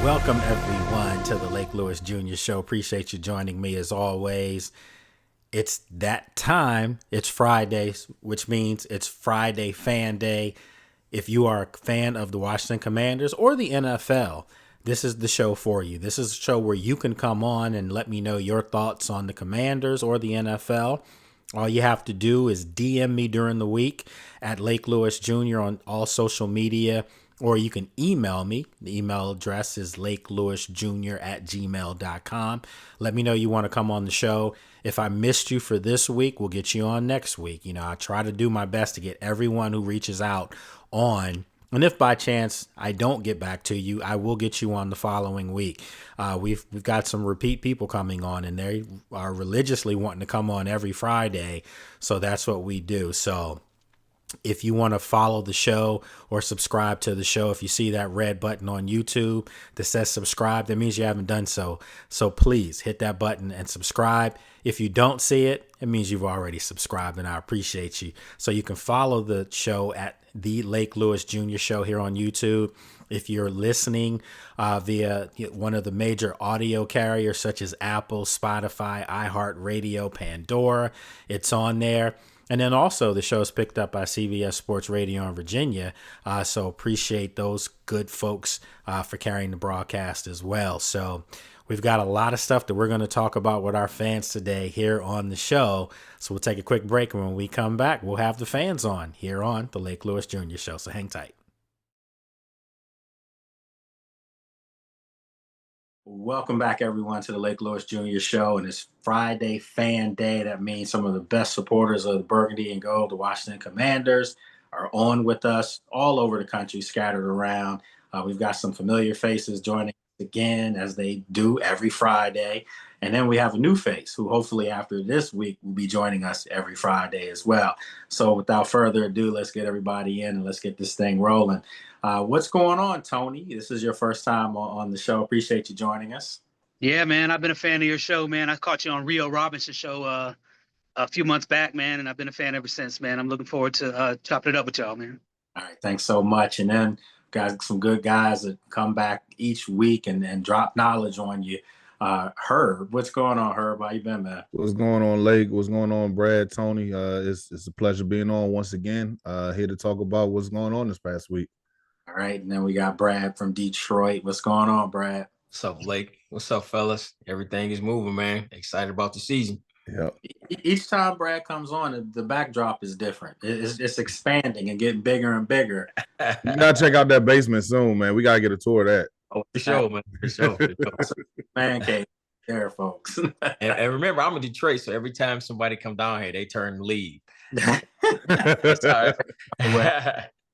Welcome, everyone, to the Lake Lewis Jr. Show. Appreciate you joining me as always. It's that time. It's Friday, which means it's Friday Fan Day. If you are a fan of the Washington Commanders or the NFL, this is the show for you. This is a show where you can come on and let me know your thoughts on the Commanders or the NFL. All you have to do is DM me during the week at Lake Lewis Jr. on all social media, or you can email me. The email address is lakelewisjr@gmail.com. Let me know you want to come on the show. If I missed you for this week, we'll get you on next week. You know, I try to do my best to get everyone who reaches out on. And if by chance I don't get back to you, I will get you on the following week. We've got some repeat people coming on, and they are religiously wanting to come on every Friday. So that's what we do. So if you want to follow the show or subscribe to the show, if you see that red button on YouTube that says subscribe, that means you haven't done so. So please hit that button and subscribe. If you don't see it, it means you've already subscribed, and I appreciate you. So you can follow the show at the Lake Lewis Jr. Show here on YouTube. If you're listening via one of the major audio carriers such as Apple, Spotify, iHeartRadio, Pandora, it's on there. And then also the show is picked up by CBS Sports Radio in Virginia. So appreciate those good folks for carrying the broadcast as well. So we've got a lot of stuff that we're going to talk about with our fans today here on the show. So we'll take a quick break, and when we come back, we'll have the fans on here on the Lake Lewis Jr. Show. So hang tight. Welcome back, everyone, to the Lake Lewis Jr. Show, and it's Friday Fan Day. That means some of the best supporters of the burgundy and gold, the Washington Commanders, are on with us all over the country, scattered around. We've got some familiar faces joining us again, as they do every Friday. And then we have a new face who hopefully after this week will be joining us every Friday as well. So without further ado, let's get everybody in and let's get this thing rolling. What's going on, Tony? This is your first time on the show. Appreciate you joining us. Yeah, man, I've been a fan of your show, man. I caught you on Rio Robinson show a few months back, man, and I've been a fan ever since, man. I'm looking forward to chopping it up with y'all, man. All right, thanks so much. And then got some good guys that come back each week and drop knowledge on you. Herb, what's going on, Herb? How you been, man? What's going on, Lake? What's going on, Brad, Tony? It's a pleasure being on once again. Here to talk about what's going on this past week. All right, and then we got Brad from Detroit. What's going on, Brad? What's up, Lake? What's up, fellas? Everything is moving, man. Excited about the season. Yeah. Each time Brad comes on, the backdrop is different. It's expanding and getting bigger and bigger. You gotta check out that basement soon, man. We gotta get a tour of that. Oh, for sure, man. For sure. Man cave there, folks. And remember, I'm in Detroit, so every time somebody come down here, they turn and leave.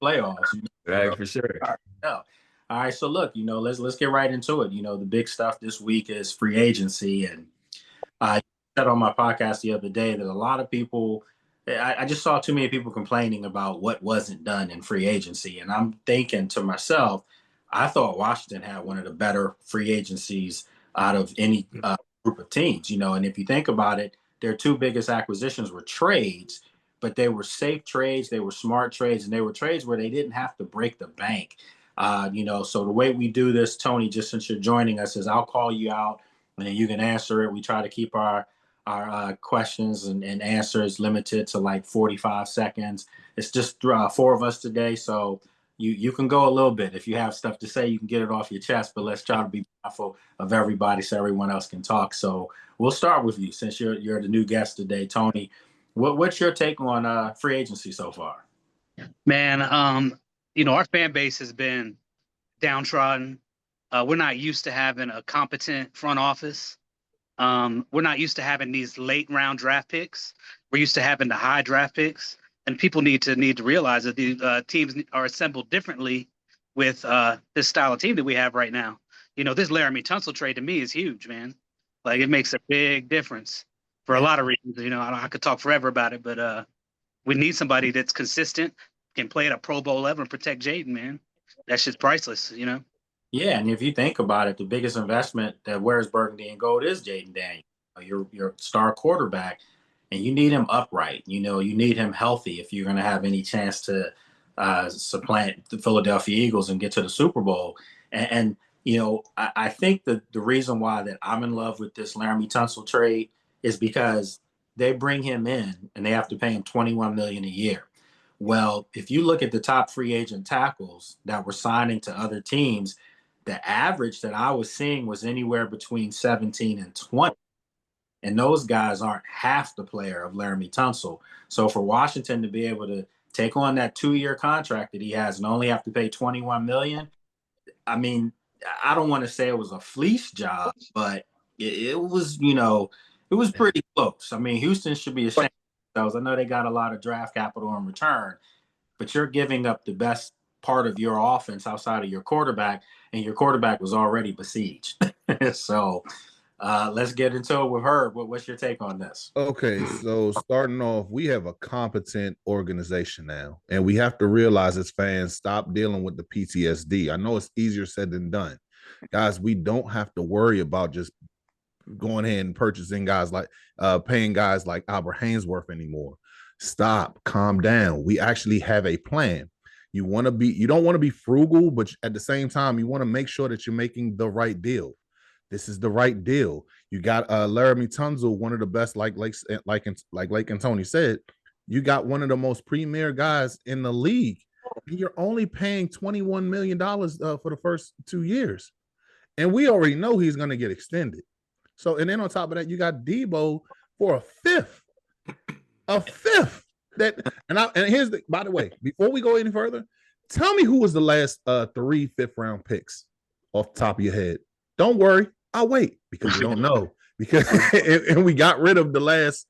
Playoffs. Right, for sure. All right, so look, let's get right into it. The big stuff this week is free agency, and I said on my podcast the other day that a lot of people, I just saw too many people complaining about what wasn't done in free agency, and I'm thinking to myself, I thought Washington had one of the better free agencies out of any group of teams, and if you think about it, their two biggest acquisitions were trades, but they were safe trades, they were smart trades, and they were trades where they didn't have to break the bank. So the way we do this, Tony, just since you're joining us, is I'll call you out and then you can answer it. We try to keep our questions and answers limited to like 45 seconds. It's just four of us today, so you can go a little bit. If you have stuff to say, you can get it off your chest, but let's try to be mindful of everybody so everyone else can talk. So we'll start with you since you're the new guest today, Tony. What's your take on free agency so far? Man, our fan base has been downtrodden. We're not used to having a competent front office. We're not used to having these late round draft picks. We're used to having the high draft picks, and people need to realize that the teams are assembled differently with this style of team that we have right now. This Laramie Tunsil trade to me is huge, man. Like, it makes a big difference for a lot of reasons. I could talk forever about it, but we need somebody that's consistent, can play at a Pro Bowl level and protect Jaden, man. That shit's priceless, Yeah, and if you think about it, the biggest investment that wears burgundy and gold is Jaden Daniels, your star quarterback, and you need him upright. You need him healthy if you're going to have any chance to supplant the Philadelphia Eagles and get to the Super Bowl. And I think that the reason why that I'm in love with this Laramie Tunsil trade is because they bring him in and they have to pay him $21 million a year. Well, if you look at the top free agent tackles that were signing to other teams, the average that I was seeing was anywhere between 17 and 20. And those guys aren't half the player of Laramie Tunsil. So for Washington to be able to take on that 2-year contract that he has and only have to pay $21 million, I mean, I don't want to say it was a fleece job, but it was, it was pretty close. I mean, Houston should be ashamed of themselves. I know they got a lot of draft capital in return, but you're giving up the best part of your offense outside of your quarterback, and your quarterback was already besieged. So let's get into it with Herb. What's your take on this? Okay, so starting off, we have a competent organization now, and we have to realize as fans, stop dealing with the PTSD. I know it's easier said than done. Guys, we don't have to worry about just going ahead and purchasing guys like paying guys like Albert Hainsworth anymore. Stop, calm down. We actually have a plan. You don't want to be frugal, but at the same time, you want to make sure that you're making the right deal. This is the right deal. You got Laramie Tunsil, one of the best, like Lake and Tony said, you got one of the most premier guys in the league. And you're only paying $21 million for the first 2 years. And we already know he's going to get extended. So, and then on top of that, you got Debo for a fifth. And here's by the way, before we go any further, tell me who was the last 3 fifth-round picks off the top of your head. Don't worry, I'll wait because we don't know. Because and we got rid of the last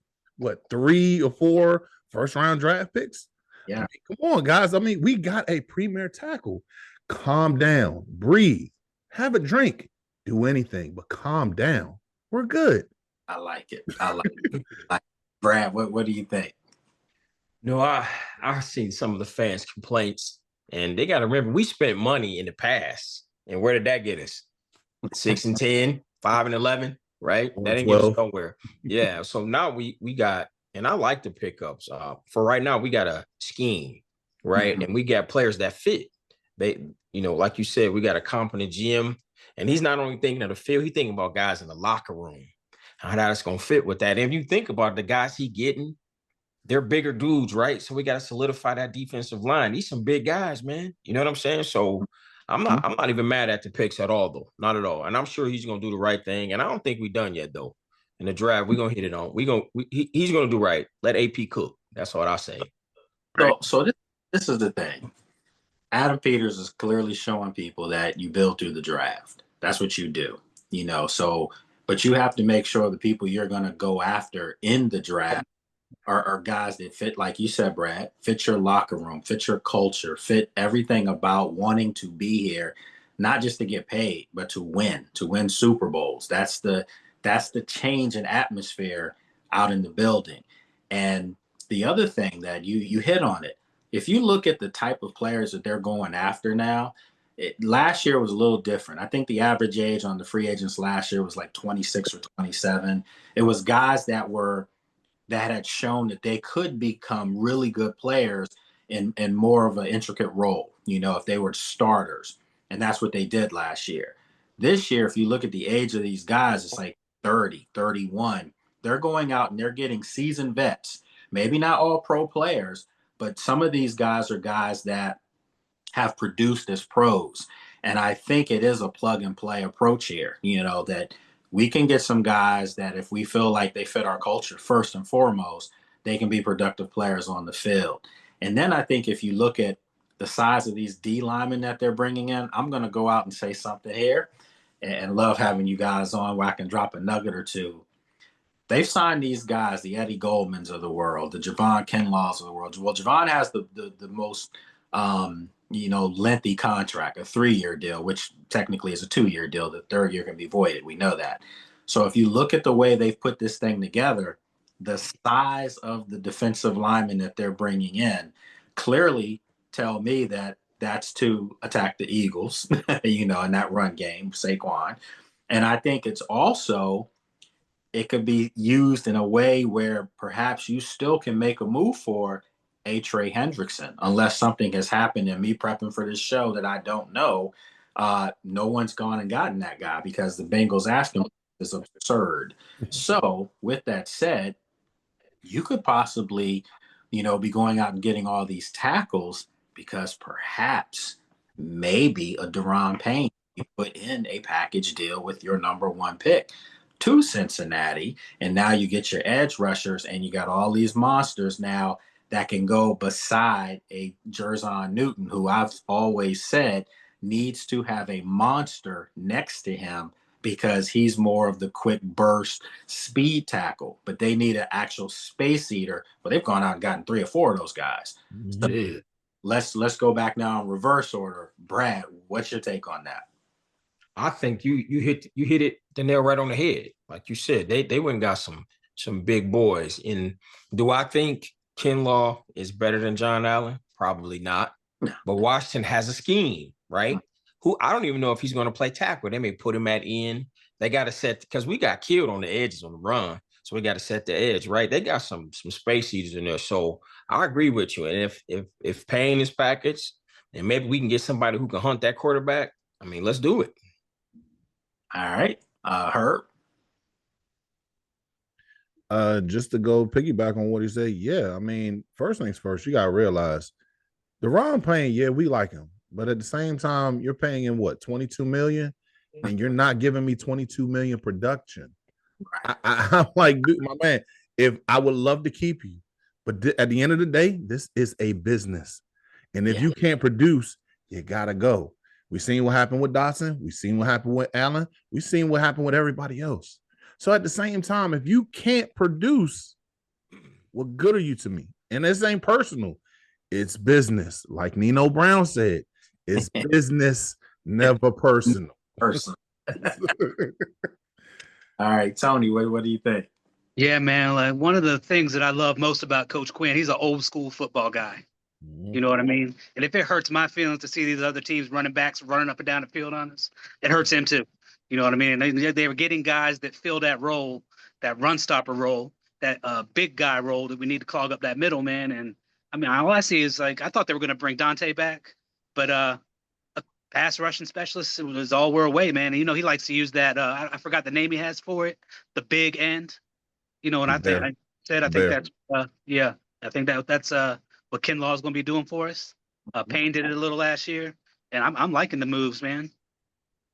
3 or 4 first-round draft picks. Yeah, come on, guys. I mean, we got a premier tackle. Calm down, breathe, have a drink, do anything, but calm down. We're good. I like it. Brad, what do you think? No, I've seen some of the fans' complaints, and they got to remember we spent money in the past, and where did that get us? 6-10, 5-11, right? That didn't get us nowhere. Yeah. So now we got, and I like the pickups. For right now, we got a scheme, right? Mm-hmm. And we got players that fit. They, like you said, we got a competent GM, and he's not only thinking of the field, he's thinking about guys in the locker room, how that's gonna fit with that. And if you think about the guys he getting, they're bigger dudes, right? So we got to solidify that defensive line. These some big guys, man. You know what I'm saying? So I'm not even mad at the picks at all, though. Not at all. And I'm sure he's gonna do the right thing. And I don't think we're done yet, though. In the draft, we're gonna hit it on. He's gonna do right. Let AP cook. That's what I say. So this is the thing. Adam Peters is clearly showing people that you build through the draft. That's what you do. So but you have to make sure the people you're gonna go after in the draft are guys that fit, like you said, Brad, fit your locker room, fit your culture, fit everything about wanting to be here, not just to get paid, but to win Super Bowls. That's the change in atmosphere out in the building. And the other thing that you hit on it, if you look at the type of players that they're going after now, last year was a little different. I think the average age on the free agents last year was like 26 or 27. It was guys that had shown that they could become really good players in more of an intricate role, if they were starters. And that's what they did last year. This year, if you look at the age of these guys, it's like 30, 31. They're going out and they're getting seasoned vets. Maybe not all pro players, but some of these guys are guys that have produced as pros. And I think it is a plug and play approach here, that we can get some guys that if we feel like they fit our culture, first and foremost, they can be productive players on the field. And then I think if you look at the size of these D linemen that they're bringing in, I'm going to go out and say something here and love having you guys on where I can drop a nugget or two. They've signed these guys, the Eddie Goldmans of the world, the Javon Kinlaws of the world. Well, Javon has the most lengthy contract, a 3-year deal, which technically is a 2-year deal. The 3rd year can be voided. We know that. So if you look at the way they've put this thing together, the size of the defensive linemen that they're bringing in clearly tell me that that's to attack the Eagles, in that run game, Saquon. And I think it could be used in a way where perhaps you still can make a move for Trey Hendrickson, unless something has happened in me prepping for this show that I don't know. No one's gone and gotten that guy because the Bengals asking is absurd. So with that said, you could possibly, be going out and getting all these tackles because perhaps maybe a Deron Payne you put in a package deal with your number one pick to Cincinnati, and now you get your edge rushers and you got all these monsters now that can go beside a Jerzon Newton, who I've always said needs to have a monster next to him because he's more of the quick burst speed tackle, but they need an actual space eater. Well, they've gone out and gotten 3 or 4 of those guys. So Yeah. let's go back now in reverse order. Brad, what's your take on that? I think you hit it the nail right on the head. Like you said, they went and got some big boys. And do I think Kinlaw is better than John Allen? Probably not. No. But Washington has a scheme, right? Who I don't even know if he's going to play tackle. They may put him at end. They got to set because we got killed on the edges on the run. So we got to set the edge, right? They got some space eaters in there. So I agree with you. And if Payne is packaged, and maybe we can get somebody who can hunt that quarterback, I mean, let's do it. All right. Herb? Just to go piggyback on what he said, yeah. I mean, first things first, you gotta realize Deron Payne, yeah, we like him, but at the same time, you're paying him what, 22 million, and you're not giving me 22 million production. I'm like, dude, my man, if I would love to keep you, but at the end of the day, this is a business, and if you can't produce, you gotta go. We've seen what happened with Dotson. We've seen what happened with Allen. We've seen what happened with everybody else. So at the same time, if you can't produce, what good are you to me? And this ain't personal. It's business. Like Nino Brown said, it's business, never personal. All right, Tony, what do you think? Yeah, man. Like one of the things that I love most about Coach Quinn, he's an old school football guy. You know what I mean? And if it hurts my feelings to see these other teams running backs running up and down the field on us, it hurts him too. You know what I mean? And they were getting guys that fill that role, that run stopper role, that big guy role that we need to clog up that middle, man. And I mean, all I see is like I thought they were going to bring Dante back, but a pass rushing specialist was all we're away, man. And he likes to use that. I forgot the name he has for it, the big end. And I think that's I think that's what Kinlaw is going to be doing for us. Payne did it a little last year, and I'm liking the moves, man.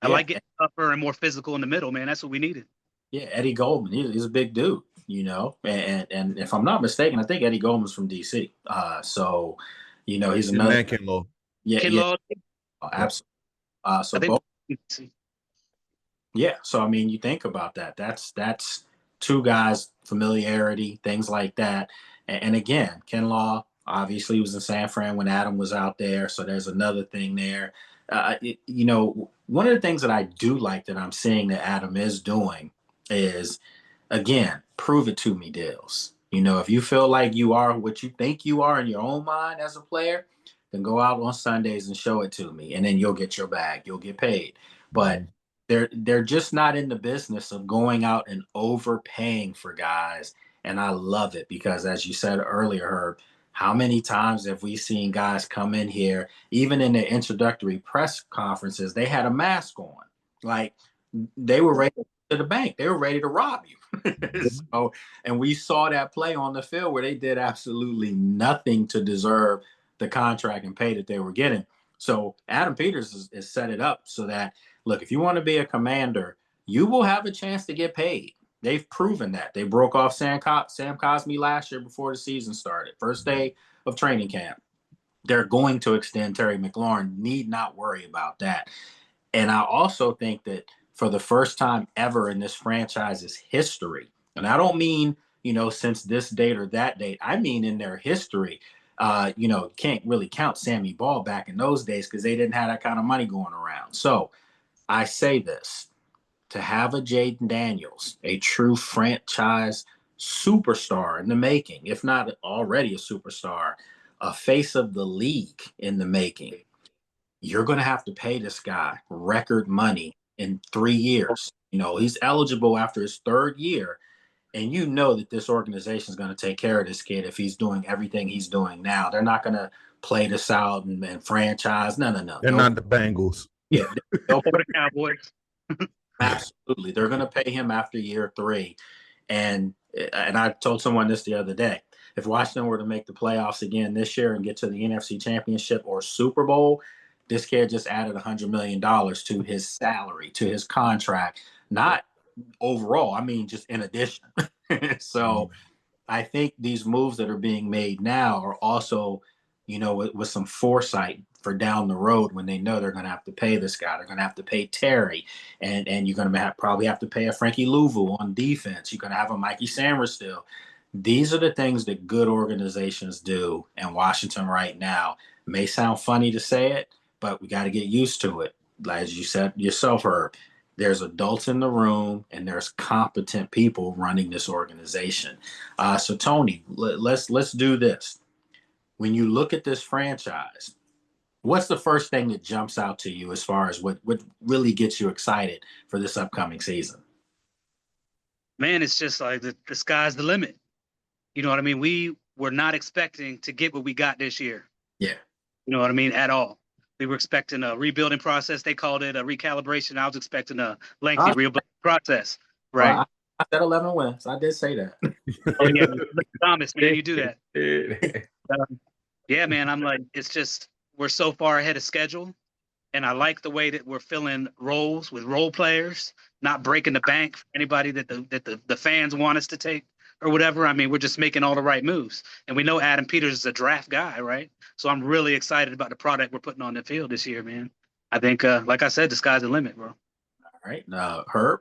I like getting tougher and more physical in the middle, man. That's what we needed. Yeah, Eddie Goldman, he's a big dude, and if I'm not mistaken, I think Eddie Goldman's from DC. So, he's another Kinlaw. Kinlaw. Absolutely. So both. Yeah, so I mean, you think about that. That's 2 guys, familiarity, things like that, and again, Kinlaw. Obviously, he was in San Fran when Adam was out there, so there's another thing there. One of the things that I do like that I'm seeing that Adam is doing is, again, prove it to me deals. If you feel like you are what you think you are in your own mind as a player, then go out on Sundays and show it to me, and then you'll get your bag. You'll get paid. But they're just not in the business of going out and overpaying for guys, and I love it because, as you said earlier, Herb, how many times have we seen guys come in here, even in their introductory press conferences, they had a mask on. Like they were ready to the bank. They were ready to rob you. And we saw that play on the field where they did absolutely nothing to deserve the contract and pay that they were getting. So Adam Peters is set it up so that, look, if you want to be a commander, you will have a chance to get paid. They've proven that. They broke off Sam Cosmi last year before the season started. First day of training camp. They're going to extend Terry McLaurin. Need not worry about that. And I also think that for the first time ever in this franchise's history, and I don't mean, since this date or that date, I mean in their history, can't really count Sammy Ball back in those days because they didn't have that kind of money going around. So I say this. To have a Jaden Daniels, a true franchise superstar in the making, if not already a superstar, a face of the league in the making, you're going to have to pay this guy record money in 3 years. He's eligible after his 3rd year, and that this organization is going to take care of this kid if he's doing everything he's doing now. They're not going to play this out and franchise. No. They're not the Bengals. Yeah, they'll For the Cowboys. absolutely. They're going to pay him after year 3. And I told someone this the other day. If Washington were to make the playoffs again this year and get to the NFC Championship or Super Bowl, this kid just added $100 million to his salary, to his contract. Not overall, I mean, just in addition. So I think these moves that are being made now are also, with some foresight for down the road when they know they're going to have to pay this guy. They're going to have to pay Terry, and you're going to probably have to pay a Frankie Louvu on defense. You're going to have a Mikey Sanders still. These are the things that good organizations do in Washington right now. It may sound funny to say it, but we got to get used to it. As you said yourself, Herb, there's adults in the room and there's competent people running this organization. So Tony, let's do this. When you look at this franchise, what's the first thing that jumps out to you as far as what really gets you excited for this upcoming season? Man, it's just like the sky's the limit. You know what I mean? We were not expecting to get what we got this year. Yeah. You know what I mean? At all. We were expecting a rebuilding process. They called it a recalibration. I was expecting a lengthy rebuilding process. Right. Well, I said 11 wins. I did say that. Oh, yeah. Thomas, man, you do that. Yeah, man. I'm like, it's just, we're so far ahead of schedule. And I like the way that we're filling roles with role players, not breaking the bank for anybody that the fans want us to take or whatever. I mean, we're just making all the right moves. And we know Adam Peters is a draft guy, right? So I'm really excited about the product we're putting on the field this year, man. I think, like I said, the sky's the limit, bro. All right. Now, Herb?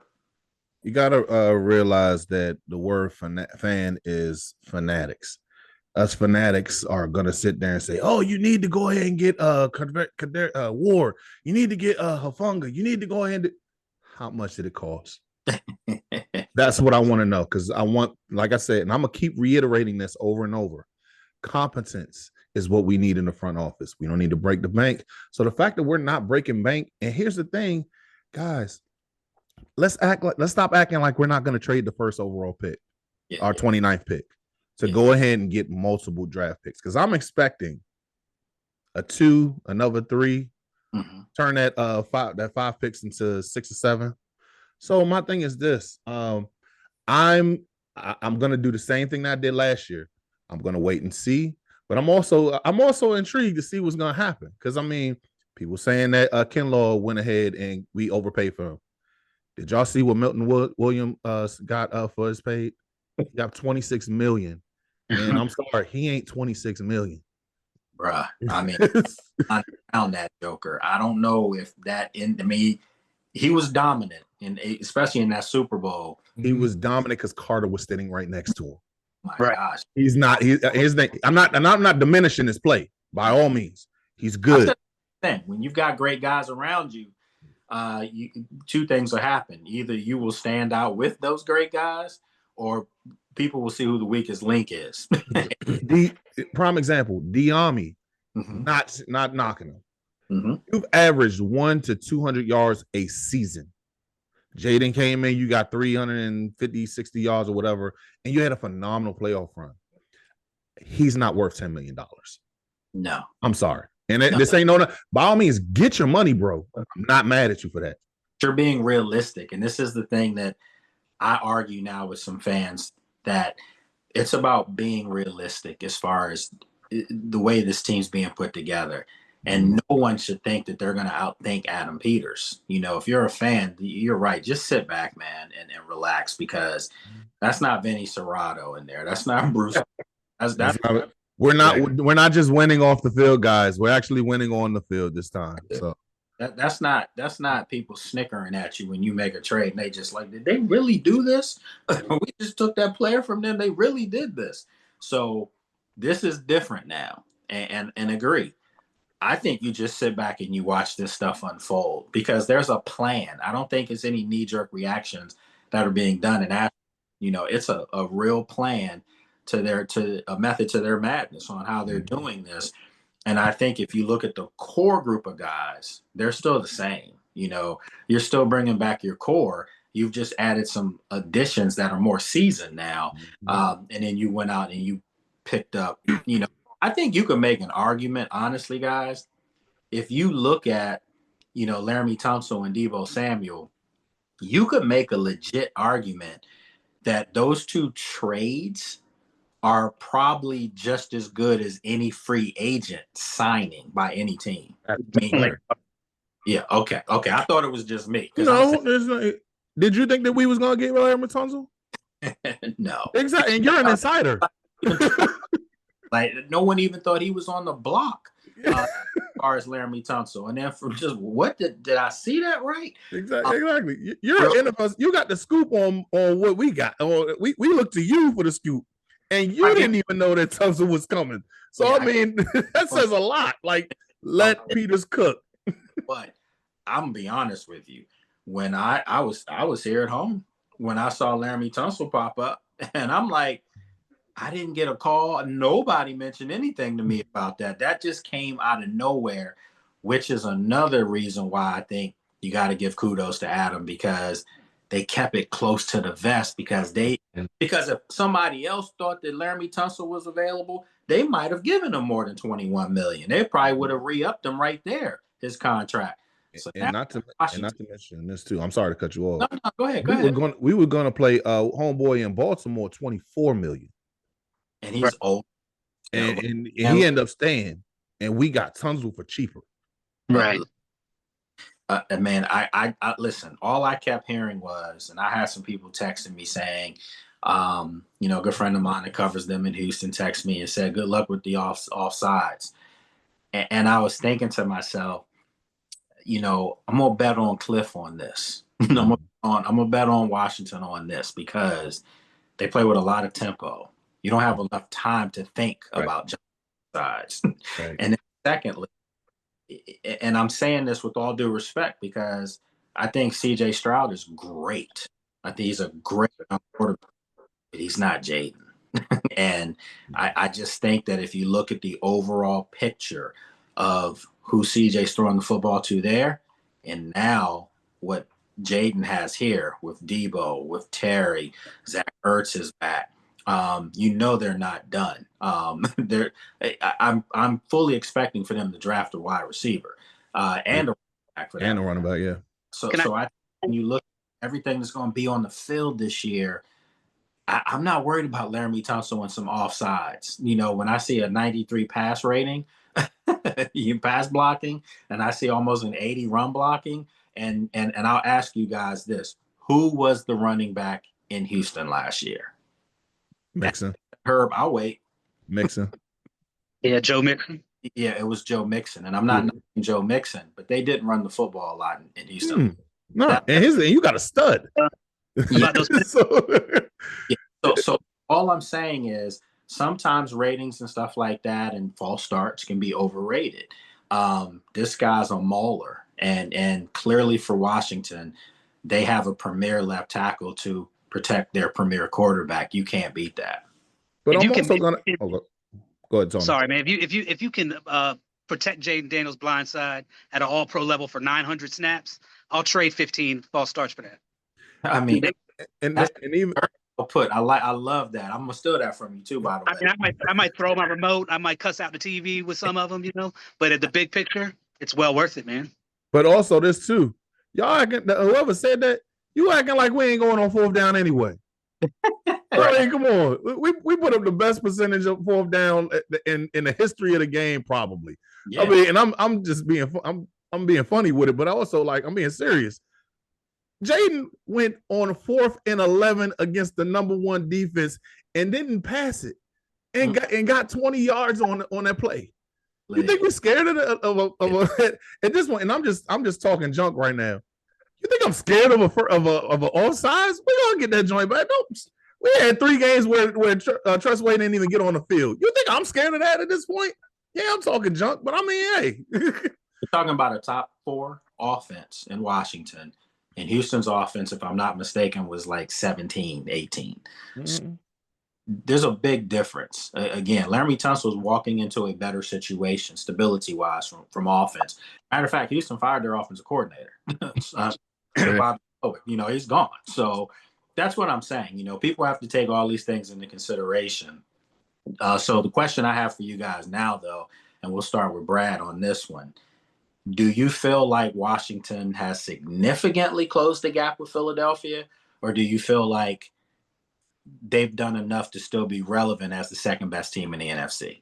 You got to realize that the word fan is fanatics. Us fanatics are going to sit there and say, oh, you need to go ahead and get Ward. You need to get Hafunga. You need to go ahead and how much did it cost? That's what I want to know, because I want, like I said, and I'm going to keep reiterating this over and over. Competence is what we need in the front office. We don't need to break the bank. So the fact that we're not breaking bank, and here's the thing, guys, let's stop acting like we're not going to trade the first overall pick, our 29th pick, to go ahead and get multiple draft picks. Because I'm expecting a 2, another 3, turn that 5 picks into 6 or 7. So my thing is this: I'm gonna do the same thing that I did last year. I'm gonna wait and see, but I'm also intrigued to see what's gonna happen. Because I mean, people saying that Kinlaw went ahead and we overpaid for him. Did y'all see what Milton Williams got for his paid? He got $26 million, and I'm sorry, he ain't $26 million, bruh. I mean, I found that joker. I don't know if that he was dominant, especially in that Super Bowl. He was dominant because Carter was sitting right next to him. My gosh, he's not. His name. I'm not diminishing his play by all means. He's good. When you've got great guys around you, two things will happen. Either you will stand out with those great guys, or people will see who the weakest link is. Prime example, Diami, not knocking him. You've averaged 100 to 200 yards a season. Jaden came in, you got 350, 60 yards or whatever, and you had a phenomenal playoff run. He's not worth $10 million. No. I'm sorry. And this ain't by all means, get your money, bro. I'm not mad at you for that. You're being realistic. And this is the thing that I argue now with some fans, that it's about being realistic as far as the way this team's being put together. And no one should think that they're going to outthink Adam Peters. If you're a fan, you're right. Just sit back, man, and relax, because that's not Vinny Serrato in there. That's not Bruce. We're not just winning off the field, guys. We're actually winning on the field this time. So that's not people snickering at you when you make a trade and they just like, did they really do this? We just took that player from them. They really did this. So this is different now, and agree. I think you just sit back and you watch this stuff unfold, because there's a plan. I don't think it's any knee-jerk reactions that are being done. And it's a real plan to a method to their madness on how they're doing this. And I think if you look at the core group of guys, they're still the same. You're still bringing back your core. You've just added some additions that are more seasoned now. And then you went out and you picked up, I think you can make an argument, honestly, guys. If you look at Laramie Tunsil and Deebo Samuel, you could make a legit argument that those two trades are probably just as good as any free agent signing by any team. I mean, yeah, okay. I thought it was just me. Did you think that we was gonna get Laramie Tunsil? No. Exactly, and you're an insider. Like no one even thought he was on the block. As far as Laramie Tunsil, and then from just what did I see that right? Exactly. You're in us. You got the scoop on what we got. We look to you for the scoop, and you didn't even know that Tunsil was coming. So yeah, I mean, that says a lot. Like let Peters cook. But I'm gonna be honest with you. When I was here at home when I saw Laramie Tunsil pop up, and I'm like, I didn't get a call. Nobody mentioned anything to me about that. That just came out of nowhere, which is another reason why I think you got to give kudos to Adam, because they kept it close to the vest, because if somebody else thought that Laramie Tunsil was available, they might have given him more than $21 million. They probably would have re-upped him right there, his contract. So and not to mention this too. I'm sorry to cut you off. No, go ahead. We were gonna play homeboy in Baltimore $24 million. And he's old. And he ended up staying, and we got Tunsil for cheaper. Right. Man, I listen, all I kept hearing was, and I had some people texting me saying, a good friend of mine that covers them in Houston texted me and said, good luck with the offsides. And I was thinking to myself, I'm going to bet on Cliff on this. I'm going to bet on Washington on this, because they play with a lot of tempo. You don't have enough time to think about sides. Right. And then secondly, and I'm saying this with all due respect, because I think CJ Stroud is great. I think he's a great quarterback, but he's not Jaden. And I just think that if you look at the overall picture of who CJ's throwing the football to there, and now what Jaden has here with Deebo, with Terry, Zach Ertz is back. They're not done. I'm fully expecting for them to draft a wide receiver and a running back for that. And a running back, yeah. So when you look at everything that's going to be on the field this year, I'm not worried about Laramie Tunsil and some offsides. When I see a 93 pass rating, you pass blocking, and I see almost an 80 run blocking, and I'll ask you guys this: who was the running back in Houston last year? Mixon. Herb, I'll wait. Mixon. Yeah, Joe Mixon. Yeah, it was Joe Mixon, and I'm not knocking Joe Mixon, but they didn't run the football a lot in Houston. No, and you got a stud. So all I'm saying is sometimes ratings and stuff like that and false starts can be overrated. This guy's a mauler, and clearly for Washington, they have a premier left tackle to protect their premier quarterback. You can't beat that. But I'm also gonna go ahead, Tony. Sorry, man. If you can protect Jaden Daniels' blind side at an all-pro level for 900 snaps, I'll trade 15 false starts for that. I mean, and even I love that. I'm gonna steal that from you too, by the way. I mean, I might throw my remote. I might cuss out the TV with some of them, But at the big picture, it's well worth it, man. But also this too, y'all. Whoever said that, you acting like we ain't going on fourth down anyway. I mean, come on. We put up the best percentage of fourth down in the history of the game, probably. Yeah. I mean, and I'm just being I'm being funny with it, but also I'm being serious. Jaden went on 4th and 11 against the number 1 defense and didn't pass it, and got 20 yards on that play. You think we're scared of at this point? And I'm just talking junk right now. You think I'm scared of a offsides? We're gonna get that joint back. We had 3 games where Trustway didn't even get on the field. You think I'm scared of that at this point? Yeah, I'm talking junk, but I mean, hey. You're talking about a top 4 offense in Washington. And Houston's offense, if I'm not mistaken, was like 17, 18. Mm-hmm. So there's a big difference. Again, Laramie Tunsil was walking into a better situation, stability-wise, from offense. Matter of fact, Houston fired their offensive coordinator. He's gone. So that's what I'm saying. People have to take all these things into consideration. So the question I have for you guys now, though, and we'll start with Brad on this one. Do you feel like Washington has significantly closed the gap with Philadelphia, or do you feel like they've done enough to still be relevant as the second best team in the NFC?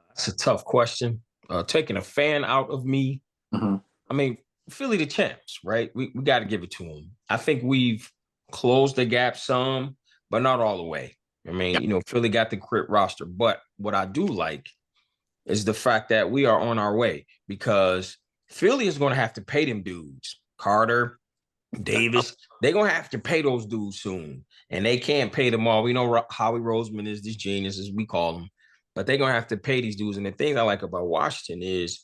That's a tough question. Taking a fan out of me, Mm-hmm. I mean, Philly the champs, right? We got to give it to them. I think we've closed the gap some, but not all the way. I mean, Philly got the crit roster, but what I do like is the fact that we are on our way because Philly is going to have to pay them dudes. Carter, Davis, they're going to have to pay those dudes soon. And they can't pay them all. We know Howie Roseman is this genius, as we call him, but they're going to have to pay these dudes. And the thing I like about Washington is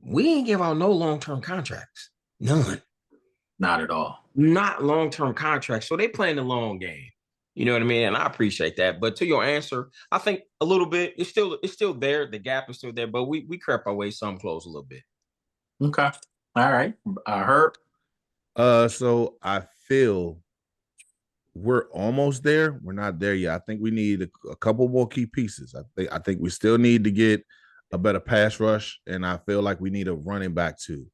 we ain't give out no long-term contracts. None. Not at all. Not long-term contracts. So they playing the long game. You know what I mean? And I appreciate that. But to your answer, I think a little bit, it's still there. The gap is still there, but we crept our way some close a little bit. Okay. All right. Herb? So I feel we're almost there. We're not there yet. I think we need a couple more key pieces. I think we still need to get a better pass rush, and I feel like we need a running back too.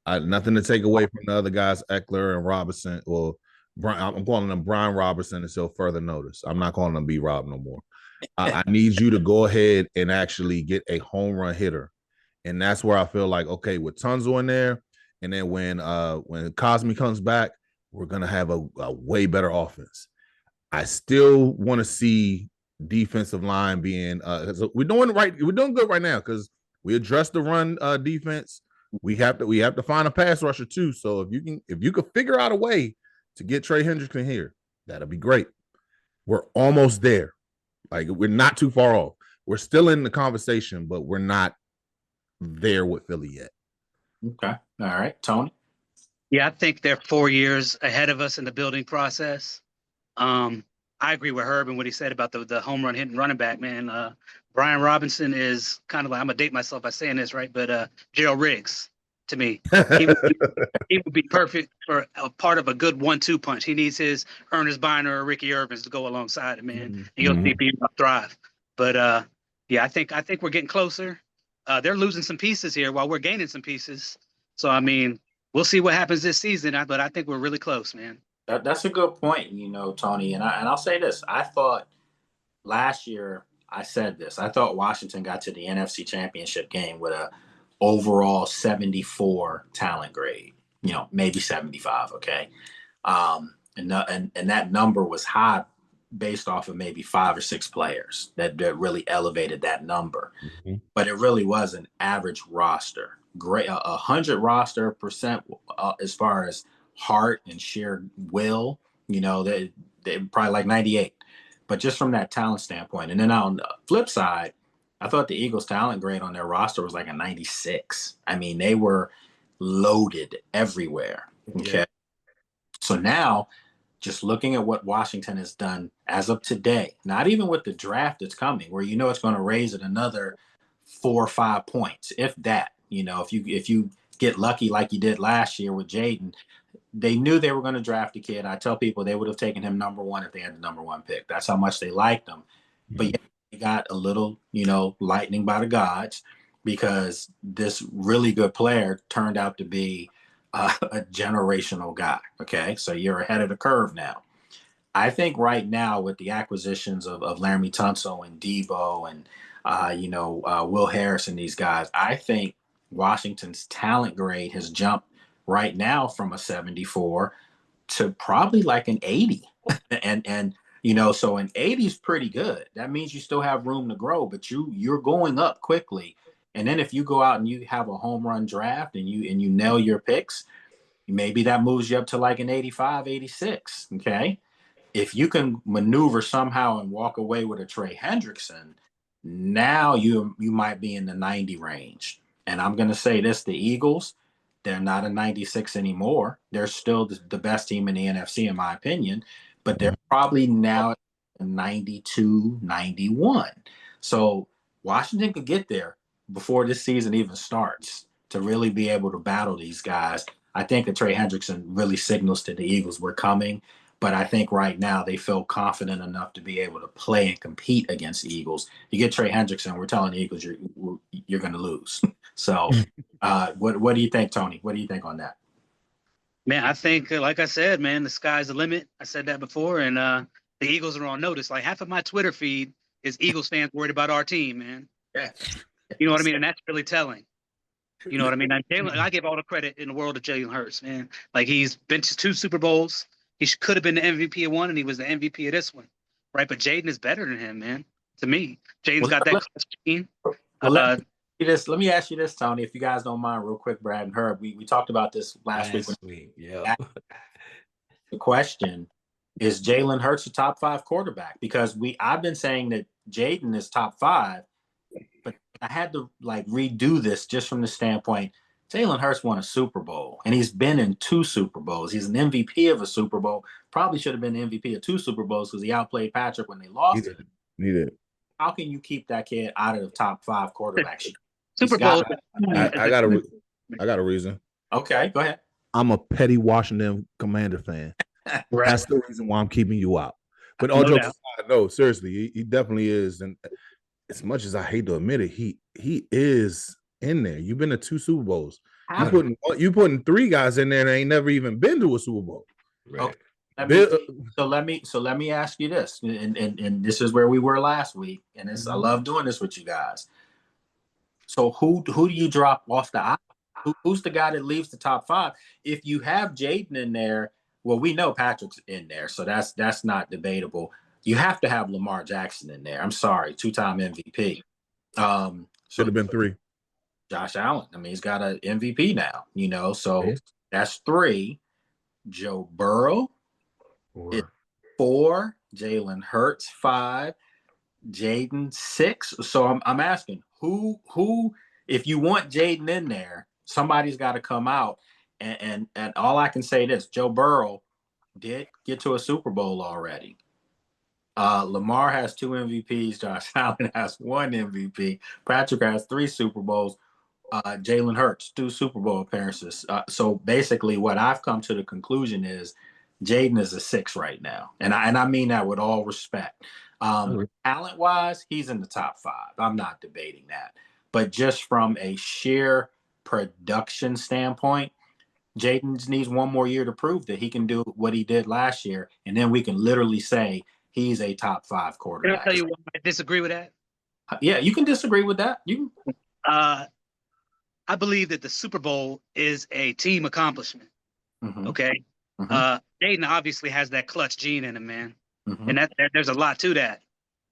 Nothing to take away from the other guys, Eckler and Robinson, or Brian. I'm calling them Brian Robinson until further notice. I'm not calling them B Rob no more. I need you to go ahead and actually get a home run hitter, and that's where I feel like, okay, with Tunzel in there, and then when Cosme comes back, we're gonna have a way better offense. I still want to see defensive line being we're doing right. We're doing good right now because we addressed the run defense. We have to find a pass rusher too. So if you could figure out a way to get Trey Hendrickson here, that'll be great. We're almost there. Like, we're not too far off. We're still in the conversation, but we're not there with Philly yet. Okay. All right. Tony? Yeah, I think they're 4 years ahead of us in the building process. I agree with Herb and what he said about the home run hitting running back, man. Brian Robinson is kind of like, I'm gonna date myself by saying this, right? But Gerald Riggs to me. He would be perfect for a part of a good 1-2 punch. He needs his Ernest Biner or Ricky Irvins to go alongside him, man. And you'll see people thrive. But yeah, I think we're getting closer. They're losing some pieces here while we're gaining some pieces. So I mean, we'll see what happens this season, but I think we're really close, man. That's a good point, Tony. And I'll say this. I thought last year, I said this. I thought Washington got to the NFC Championship game with a overall 74 talent grade, maybe 75, okay? And that number was high based off of maybe 5 or 6 players that really elevated that number. Mm-hmm. But it really was an average roster. Great, 100 roster percent as far as heart and sheer will, they probably like 98. But just from that talent standpoint. And then on the flip side, I thought the Eagles' talent grade on their roster was like a 96. I mean, they were loaded everywhere. Okay. Yeah. So now, just looking at what Washington has done as of today, not even with the draft that's coming, where it's going to raise it another 4 or 5 points, if that. If you get lucky like you did last year with Jaden, they knew they were going to draft a kid. I tell people they would have taken him number 1 if they had the number 1 pick. That's how much they liked him. Mm-hmm. But yeah, they got a little, lightning by the gods, because this really good player turned out to be a generational guy. Okay, so you're ahead of the curve now. I think right now with the acquisitions of Laramie Tunsil and Debo and Will Harris and these guys, I think Washington's talent grade has jumped right now from a 74 to probably like an 80. and so an 80 is pretty good. That means you still have room to grow, but you're going up quickly. And then if you go out and you have a home run draft and you nail your picks, maybe that moves you up to like an 85, 86. Okay. If you can maneuver somehow and walk away with a Trey Hendrickson, now you might be in the 90 range. And I'm going to say this, the Eagles, they're not a 96 anymore. They're still the best team in the NFC, in my opinion, but they're probably now 92, 91. So Washington could get there before this season even starts to really be able to battle these guys. I think that Trey Hendrickson really signals to the Eagles, we're coming. But I think right now they feel confident enough to be able to play and compete against the Eagles. You get Trey Hendrickson, we're telling the Eagles you're going to lose. So, what do you think, Tony? What do you think on that? Man, I think, like I said, man, the sky's the limit. I said that before, and the Eagles are on notice. Like half of my Twitter feed is Eagles fans worried about our team, man. Yeah. You know what I mean? And that's really telling. You know what I mean? I give all the credit in the world to Jalen Hurts, man. Like he's been to 2 Super Bowls. He could have been the MVP of one, and he was the MVP of this one, right? But Jaden is better than him, man. To me, Jaden's got that clutch gene. Let me ask you this, Tony, if you guys don't mind, real quick, Brad and Herb. We talked about this last week. Yeah. The question is, Jalen Hurts a top 5 quarterback? Because I've been saying that Jaden is top 5, but I had to redo this just from the standpoint. Jalen Hurts won a Super Bowl, and he's been in 2 Super Bowls. He's an MVP of a Super Bowl. Probably should have been the MVP of 2 Super Bowls because he outplayed Patrick when they lost it. He did. How can you keep that kid out of the top 5 quarterbacks? Super Bowl. I got a reason. Okay, go ahead. I'm a petty Washington Commander fan. Right. That's the reason why I'm keeping you out. But No all jokes doubt. aside, no, seriously, he definitely is. And as much as I hate to admit it, he is in there. You've been to 2 Super Bowls. You putting 3 guys in there that ain't never even been to a Super Bowl. Right. Okay. Let me ask you this, and this is where we were last week, and I love doing this with you guys. So who do you drop off the aisle? Who's the guy that leaves the top 5? If you have Jaden in there, well, we know Patrick's in there, so that's not debatable. You have to have Lamar Jackson in there. I'm sorry, 2-time MVP. Should have been 3. Josh Allen. I mean, he's got an MVP now, so that's 3. Joe Burrow. 4. Jalen Hurts 5. Jaden 6. So I'm asking who if you want Jaden in there, somebody's got to come out. And all I can say this: Joe Burrow did get to a Super Bowl already. Lamar has 2 MVPs. Josh Allen has 1 MVP. Patrick has 3 Super Bowls. Jalen Hurts 2 Super Bowl appearances. So basically, what I've come to the conclusion is Jaden is a 6 right now, and I mean that with all respect. Talent-wise, he's in the top 5. I'm not debating that, but just from a sheer production standpoint, Jaden needs 1 more year to prove that he can do what he did last year, and then we can literally say he's a top 5 quarterback. Can I tell you why I disagree with that? Yeah, you can disagree with that. You can. I believe that the Super Bowl is a team accomplishment. Mm-hmm. Okay. Mm-hmm. Jaden obviously has that clutch gene in him, man. Mm-hmm. And there's a lot to that.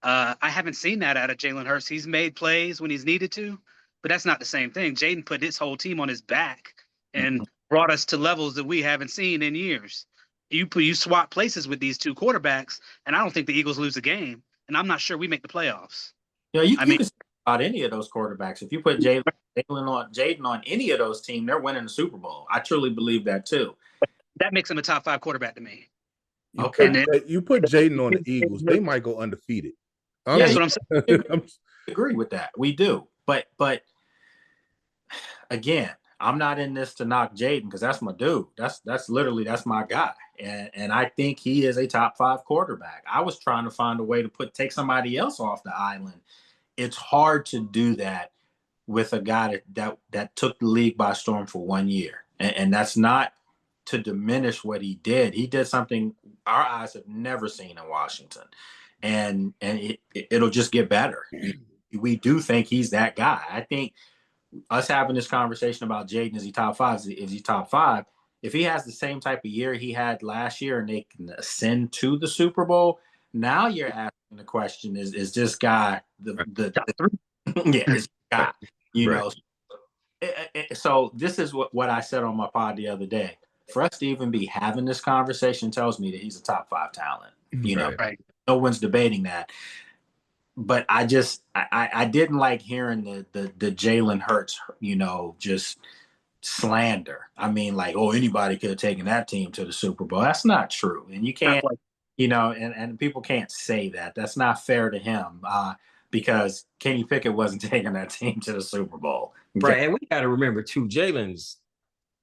I haven't seen that out of Jalen Hurts. He's made plays when he's needed to, but that's not the same thing. Jaden put his whole team on his back and brought us to levels that we haven't seen in years. You swap places with these 2 quarterbacks, and I don't think the Eagles lose a game, and I'm not sure we make the playoffs. You can say about any of those quarterbacks. If you put Jaden on any of those teams, they're winning the Super Bowl. I truly believe that too. That makes him a top 5 quarterback to me. You put Jaden on the Eagles, they might go undefeated. That's what I'm saying. I agree with that. We do. But again, I'm not in this to knock Jaden because that's my dude. That's my guy. And I think he is a top 5 quarterback. I was trying to find a way to take somebody else off the island. It's hard to do that with a guy that took the league by storm for 1 year. And that's not to diminish what he did. He did something our eyes have never seen in Washington. And it'll just get better. We do think he's that guy. I think us having this conversation about Jaden, is he top 5? Is he top 5? If he has the same type of year he had last year and they can ascend to the Super Bowl, now you're asking the question, is this guy the guy, know? So this is what I said on my pod the other day. For us to even be having this conversation tells me that he's a top 5 talent. Right. No one's debating that. But I didn't like hearing the Jalen Hurts, just slander. I mean, anybody could have taken that team to the Super Bowl. That's not true. And you can't, and people can't say that. That's not fair to him because Kenny Pickett wasn't taking that team to the Super Bowl. Right. And we got to remember, too, Jalen's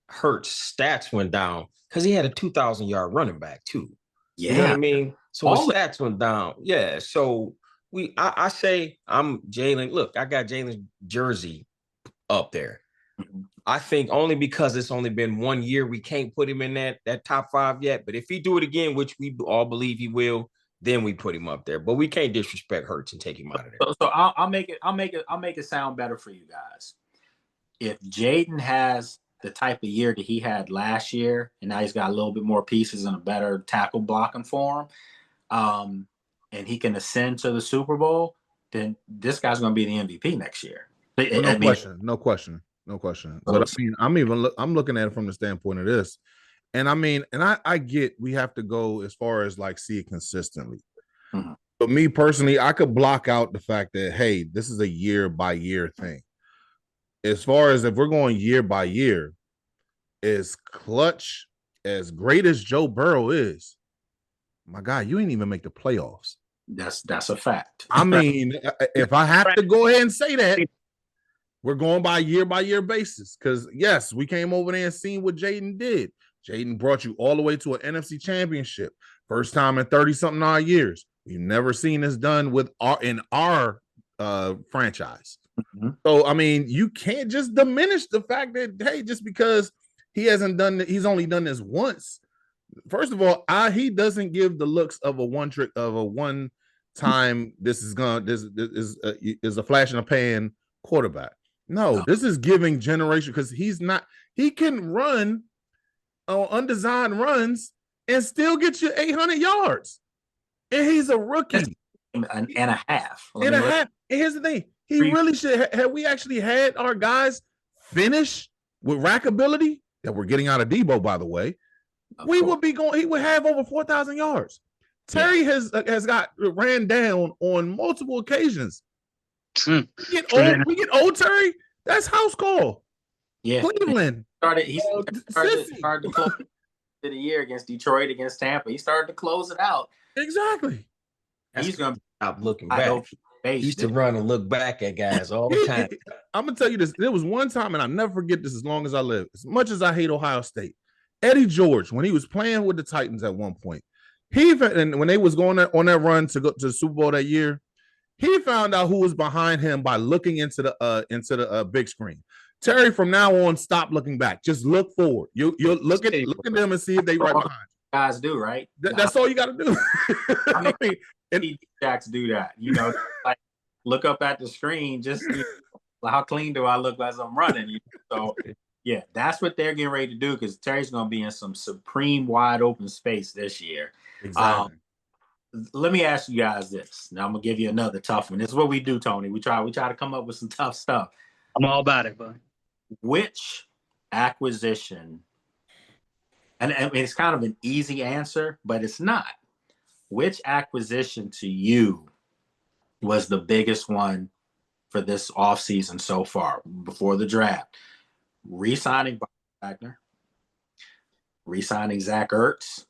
Hurts stats went down because he had a 2,000-yard running back, too. You know what I Yeah. mean? So his stats went down. Yeah. So I say I'm Jalen. Look, I got Jalen's jersey up there. Mhm. I think only because it's only been 1 year, we can't put him in that top 5 yet. But if he do it again, which we all believe he will, then we put him up there. But we can't disrespect Hurts and take him out of there. So I'll make it sound better for you guys. If Jaden has the type of year that he had last year, and now he's got a little bit more pieces and a better tackle blocking for him, and he can ascend to the Super Bowl, then this guy's going to be the MVP next year. No question. But I mean, I'm looking at it from the standpoint of this, and I mean, and I get we have to go as far as like see it consistently. Mhm. But me personally, I could block out the fact that hey, this is a year by year thing. As far as if we're going year by year, as clutch, as great as Joe Burrow is, my guy, you ain't even make the playoffs. That's a fact. I mean, if I have to go ahead and say that, we're going by year basis. Because yes, we came over there and seen what Jaden did. Jaden brought you all the way to an NFC championship. First time in 30-something odd years. We've never seen this done with our franchise. Mm-hmm. So I mean, you can't just diminish the fact that hey, just because he's only done this once. First of all, he doesn't give the looks of a one time. This is a flash in the pan quarterback. No, this is giving generation because he can run undesigned runs and still get you 800 yards. And he's a rookie. And a half. And here's the thing. He really should have we actually had our guys finish with rack ability that we're getting out of Debo, by the way. He would have over 4,000 yards. Terry has got ran down on multiple occasions. We get old Terry. That's house call. Yeah, Cleveland. He started to close the year against Detroit, against Tampa. He started to close it out. Exactly. He's gonna stop looking back. He used to run and look back at guys all the time. I'm gonna tell you this. There was one time, and I'll never forget this as long as I live. As much as I hate Ohio State, Eddie George, when he was playing with the Titans at one point, and when they was going on that run to go to the Super Bowl that year, he found out who was behind him by looking into the big screen. Terry, from now on, stop looking back. Just look forward. You look at them and see if they right behind you. Guys do right. That's all you got to do. I mean, Jacks do that. You know, like look up at the screen. Just how clean do I look as I'm running? So yeah, that's what they're getting ready to do because Terry's going to be in some supreme wide open space this year. Exactly. Let me ask you guys this. Now I'm gonna give you another tough one. This is what we do, Tony. We try to come up with some tough stuff. I'm all about it, bud. Which acquisition? And it's kind of an easy answer, but it's not. Which acquisition to you was the biggest one for this offseason so far before the draft? Re-signing Wagner, re-signing Zach Ertz,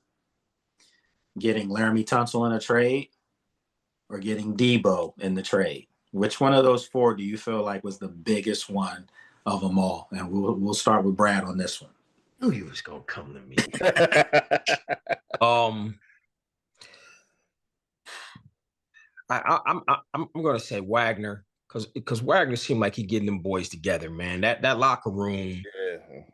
getting Laramie Tunsil in a trade, or getting Debo in the trade? Which one of those four do you feel like was the biggest one of them all? And we'll start with Brad on this one. I knew he was gonna come to me. I'm gonna say Wagner because Wagner seemed like he getting them boys together, man. That locker room,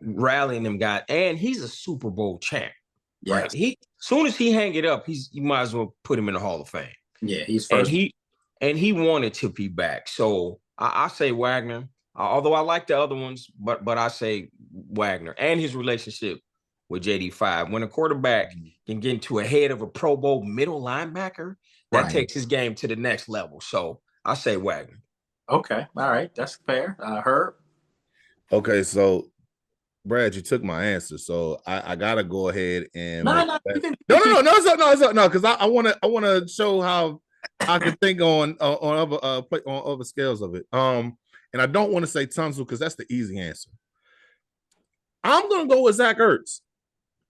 rallying them guys, and he's a Super Bowl champ. Yes. Right? Soon as he hang it up, you might as well put him in the Hall of Fame. Yeah, he's first. And he wanted to be back. So I say Wagner. Although I like the other ones, but I say Wagner and his relationship with JD5. When a quarterback can get into a head of a Pro Bowl middle linebacker, that takes his game to the next level. So I say Wagner. Okay, all right, that's fair. Herb. Okay, so Brad, you took my answer, so I gotta go ahead and no, because I want to show how I can think on other scales of it. And I don't want to say Tunsil because that's the easy answer. I'm gonna go with Zach Ertz,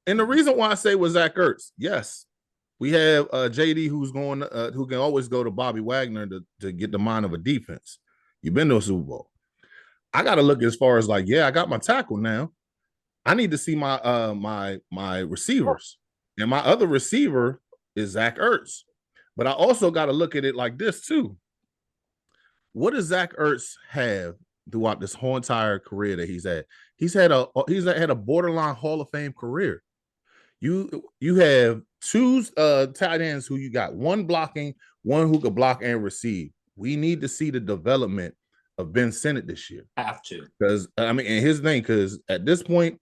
and the reason why I say with Zach Ertz, yes, we have JD who can always go to Bobby Wagner to get the mind of a defense. You've been to a Super Bowl. I got to look as far as like, yeah, I got my tackle now. I need to see my my receivers, and my other receiver is Zach Ertz. But I also got to look at it like this too. What does Zach Ertz have throughout this whole entire career that he's had? He's had a borderline Hall of Fame career. You have two tight ends who you got one blocking, one who could block and receive. We need to see the development of Ben Sinnott this year. Have to. Because I mean, and his thing, because at this point,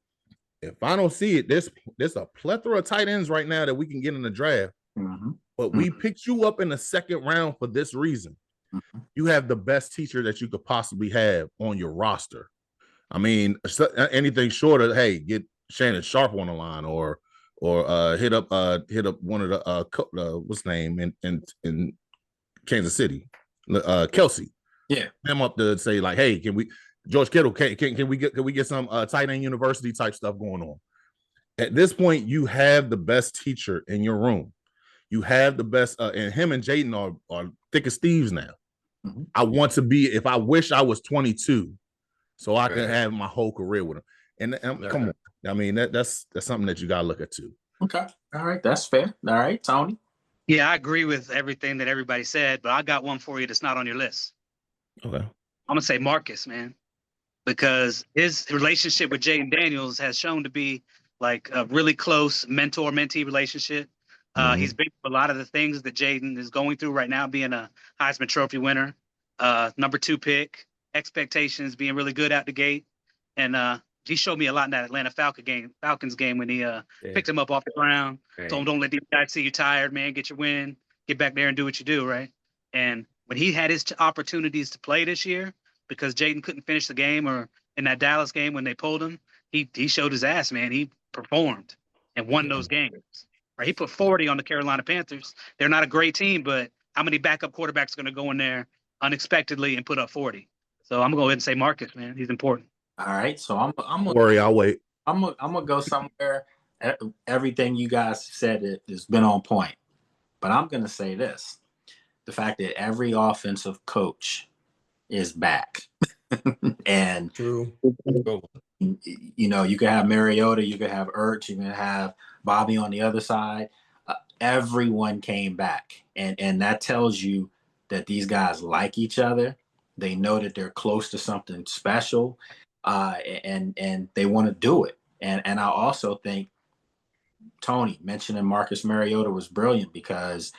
if I don't see it, there's a plethora of tight ends right now that we can get in the draft. Mm-hmm. But we picked you up in the second round for this reason. Mm-hmm. You have the best teacher that you could possibly have on your roster. I mean, anything short of, hey, get Shannon Sharp on the line or hit up one of the what's his name in Kansas City, Kelsey. Yeah, him up to say like, hey, can we George Kittle? Can we get some tight end university type stuff going on? At this point, you have the best teacher in your room. You have the best, and him and Jaden are thick as thieves now. Mm-hmm. I want to be. If I wish I was 22, so I can have my whole career with him. And come on, I mean that's something that you gotta look at too. Okay, all right, that's fair. All right, Tony. Yeah, I agree with everything that everybody said, but I got one for you that's not on your list. Okay, I'm gonna say Marcus, man, because his relationship with Jaden Daniels has shown to be like a really close mentor-mentee relationship. He's been through a lot of the things that Jaden is going through right now, being a Heisman Trophy winner, number 2 pick, expectations being really good out the gate. And he showed me a lot in that Atlanta Falcons game when he picked him up off the ground, told him, don't let these guys see you tired, man, get your win, get back there and do what you do, right? And when he had his opportunities to play this year, because Jaden couldn't finish the game, or in that Dallas game when they pulled him, he showed his ass, man. He performed and won those games. Right, he put 40 on the Carolina Panthers. They're not a great team, but how many backup quarterbacks are going to go in there unexpectedly and put up 40? So I'm going to go ahead and say Marcus, man. He's important. All right, so I'm don't worry, I'll wait. I'm gonna go somewhere. Everything you guys said has been on point, but I'm gonna say this: the fact that every offensive coach is back, and true. You know, you can have Mariota, you can have Ertz, you can have Bobby on the other side. Everyone came back, and that tells you that these guys like each other. They know that they're close to something special, and they want to do it. And I also think Tony mentioning Marcus Mariota was brilliant, because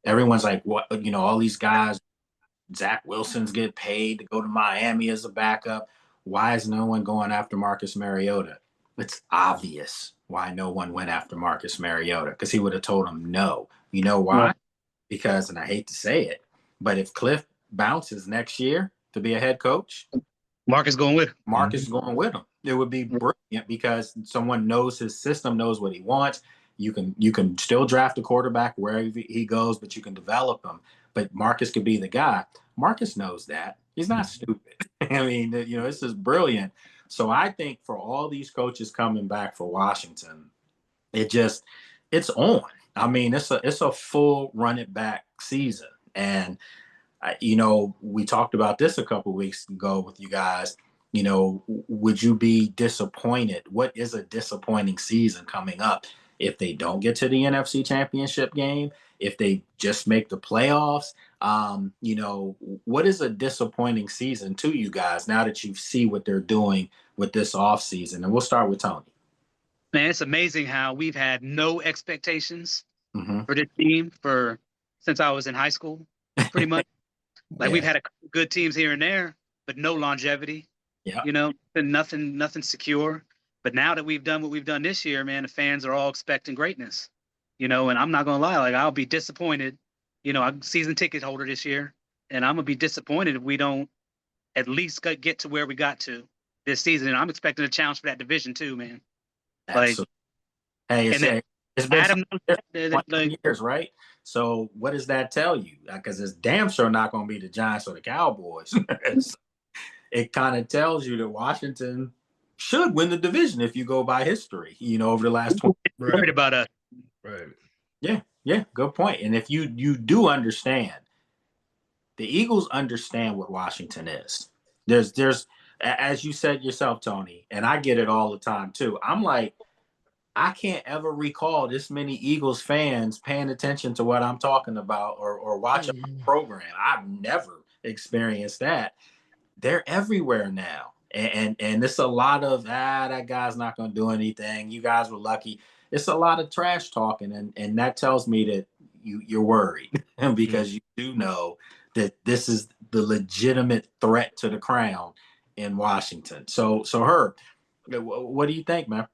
everyone's like, what, you know, all these guys, Zach Wilson's get paid to go to Miami as a backup. Why is no one going after Marcus Mariota? It's obvious why no one went after Marcus Mariota, because he would have told them no. You know why? Because, and I hate to say it, but if Cliff bounces next year to be a head coach, Marcus going with him. Marcus is going with him. It would be brilliant, because someone knows his system, knows what he wants. You can still draft a quarterback wherever he goes, but you can develop him. But Marcus could be the guy. Marcus knows that. He's not stupid. I mean, you know, this is brilliant. So I think for all these coaches coming back for Washington, it's on. I mean, it's a full run it back season. And, you know, we talked about this a couple of weeks ago with you guys. You know, would you be disappointed? What is a disappointing season coming up if they don't get to the NFC Championship game? If they just make the playoffs? You know, what is a disappointing season to you guys now that you see what they're doing with this offseason? And we'll start with Tony. Man, it's amazing how we've had no expectations for this team since I was in high school, pretty much. Like we've had a couple good teams here and there, but no longevity. Yeah. You know, nothing secure. But now that we've done what we've done this year, man, the fans are all expecting greatness. You know, and I'm not gonna lie, like I'll be disappointed. You know, I'm season ticket holder this year, and I'm gonna be disappointed if we don't at least get to where we got to this season. And I'm expecting a challenge for that division too, man. Absolutely. Like, hey, it's been Adam, 20 years, right? So what does that tell you? Because it's damn sure not going to be the Giants or the Cowboys. It kind of tells you that Washington should win the division if you go by history, you know, over the last 20 years. Worried about us. Right. Yeah, good point. And if you do understand, the Eagles understand what Washington is. There's as you said yourself, Tony, and I get it all the time too. I'm like, I can't ever recall this many Eagles fans paying attention to what I'm talking about or watching my program. I've never experienced that. They're everywhere now. And it's a lot of that guy's not gonna do anything. You guys were lucky. It's a lot of trash talking, and that tells me that you're worried because you do know that this is the legitimate threat to the crown in Washington. So Herb, what do you think, man?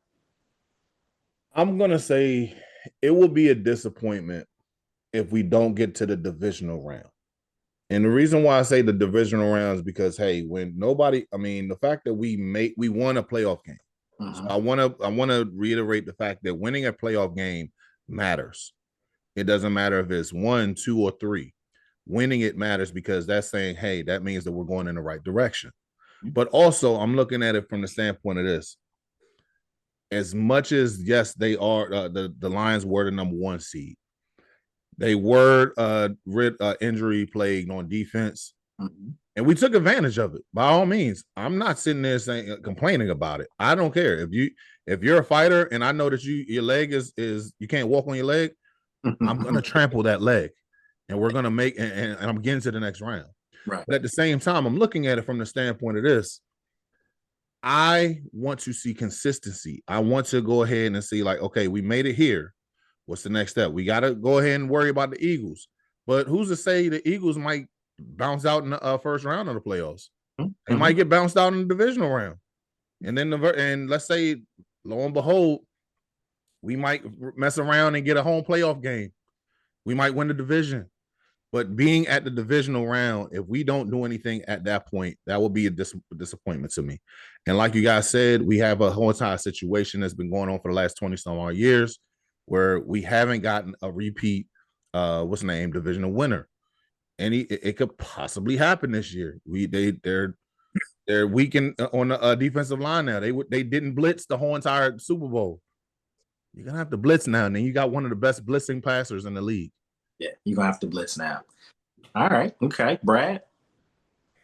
I'm gonna say it will be a disappointment if we don't get to the divisional round. And the reason why I say the divisional round is because, hey, when nobody, I mean, the fact that we won a playoff game. So I want to reiterate the fact that winning a playoff game matters. It doesn't matter if it's 1, 2, or 3. Winning it matters because that's saying, hey, that means that we're going in the right direction. But also, I'm looking at it from the standpoint of this. As much as, yes, they are the Lions were the number 1 seed. They were injury plagued on defense, and we took advantage of it. By all means, I'm not sitting there saying complaining about it. I don't care if you're a fighter, and I know that your leg is you can't walk on your leg. I'm gonna trample that leg, and we're gonna make and I'm getting to the next round. Right. But at the same time, I'm looking at it from the standpoint of this. I want to see consistency. I want to go ahead and see, like, okay, we made it here. What's the next step? We got to go ahead and worry about the Eagles. But who's to say the Eagles might bounce out in the first round of the playoffs? They might get bounced out in the divisional round. And then and let's say, lo and behold, we might mess around and get a home playoff game. We might win the division. But being at the divisional round, if we don't do anything at that point, that will be a disappointment to me. And like you guys said, we have a whole entire situation that's been going on for the last 20 some odd years where we haven't gotten a repeat, divisional winner. And it could possibly happen this year. They're weakened on the defensive line now. They didn't blitz the whole entire Super Bowl. You're gonna have to blitz now, and then you got one of the best blitzing passers in the league. Yeah, you're gonna have to blitz now. All right, okay, Brad.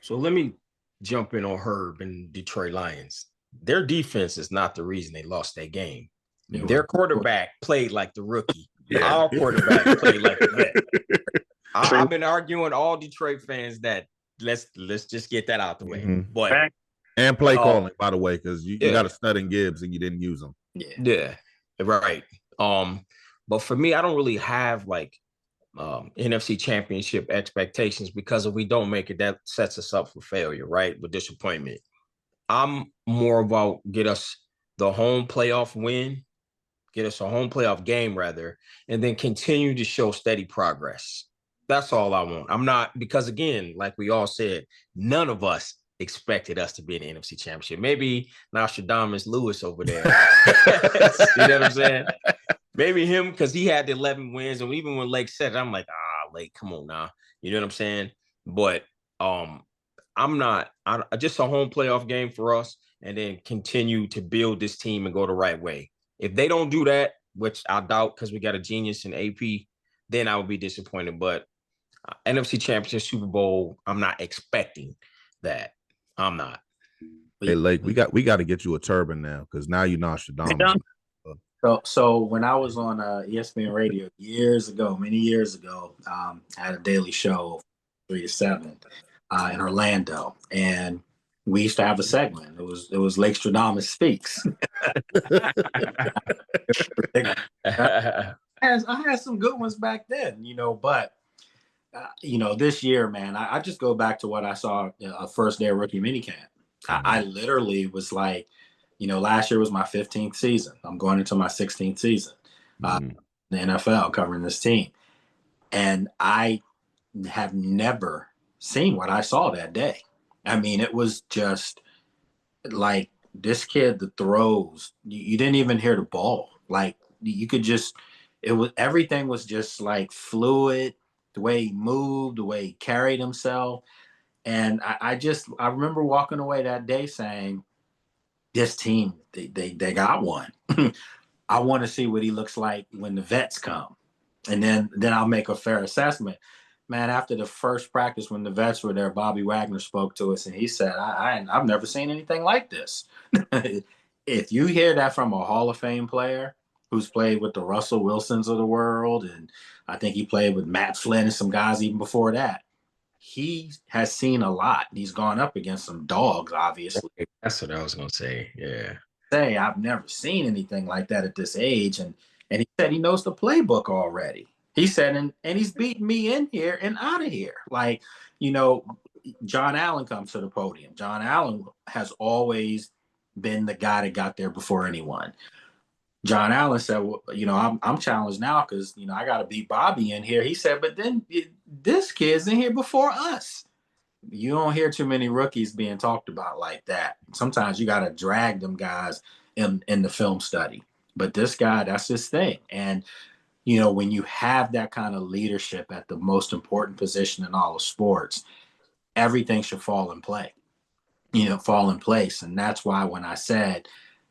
So let me jump in on Herb and Detroit Lions. Their defense is not the reason they lost that game. Yeah. Their quarterback played like the rookie. Yeah. Our quarterback played like the vet. I've been arguing all Detroit fans that let's just get that out the way. But and play calling, by the way, because you got a stud in Gibbs and you didn't use them. Yeah, right. But for me, I don't really have like NFC championship expectations because if we don't make it, that sets us up for failure, right? With disappointment. I'm more about get us the home playoff win, get us a home playoff game rather, and then continue to show steady progress. That's all I want. I'm not, because again, like we all said, none of us expected us to be in the NFC championship. Maybe Nostradamus Lewis over there. You know what I'm saying? Maybe him, because he had the 11 wins, and even when Lake said it, I'm like, Lake, come on now. You know what I'm saying? But I'm not. Just a home playoff game for us, and then continue to build this team and go the right way. If they don't do that, which I doubt because we got a genius in AP, then I would be disappointed. But NFC Championship, Super Bowl, I'm not expecting that. I'm not. Hey, Lake, we got to get you a turban now because now you're Nostradamus. So when I was on ESPN Radio many years ago, I had a daily show 3 to 7 in Orlando, and we used to have a segment. It was Lake Stradamus Speaks. I had some good ones back then, but this year, man, I just go back to what I saw first day of rookie minicamp. I literally was like, last year was my 15th season. I'm going into my 16th season in the NFL covering this team. And I have never seen what I saw that day. I mean, it was just like this kid, the throws, you didn't even hear the ball. Like you could just, everything was just like fluid, the way he moved, the way he carried himself. And I remember walking away that day saying, this team, they got one. I want to see what he looks like when the vets come. And then I'll make a fair assessment. Man, after the first practice when the vets were there, Bobby Wagner spoke to us and he said, I've never seen anything like this. If you hear that from a Hall of Fame player, who's played with the Russell Wilsons of the world, and I think he played with Matt Flynn and some guys even before that. He has seen a lot. He's gone up against some dogs, obviously. That's what I was gonna say. Yeah. I've never seen anything like that at this age, and he said he knows the playbook already. He said, and he's beating me in here and out of here. Like, John Allen comes to the podium. John Allen has always been the guy that got there before anyone. John Allen said, well, I'm challenged now because, I got to beat Bobby in here. He said, but then this kid's in here before us. You don't hear too many rookies being talked about like that. Sometimes you got to drag them guys in the film study. But this guy, that's his thing. And, when you have that kind of leadership at the most important position in all of sports, everything should fall in place. And that's why when I said,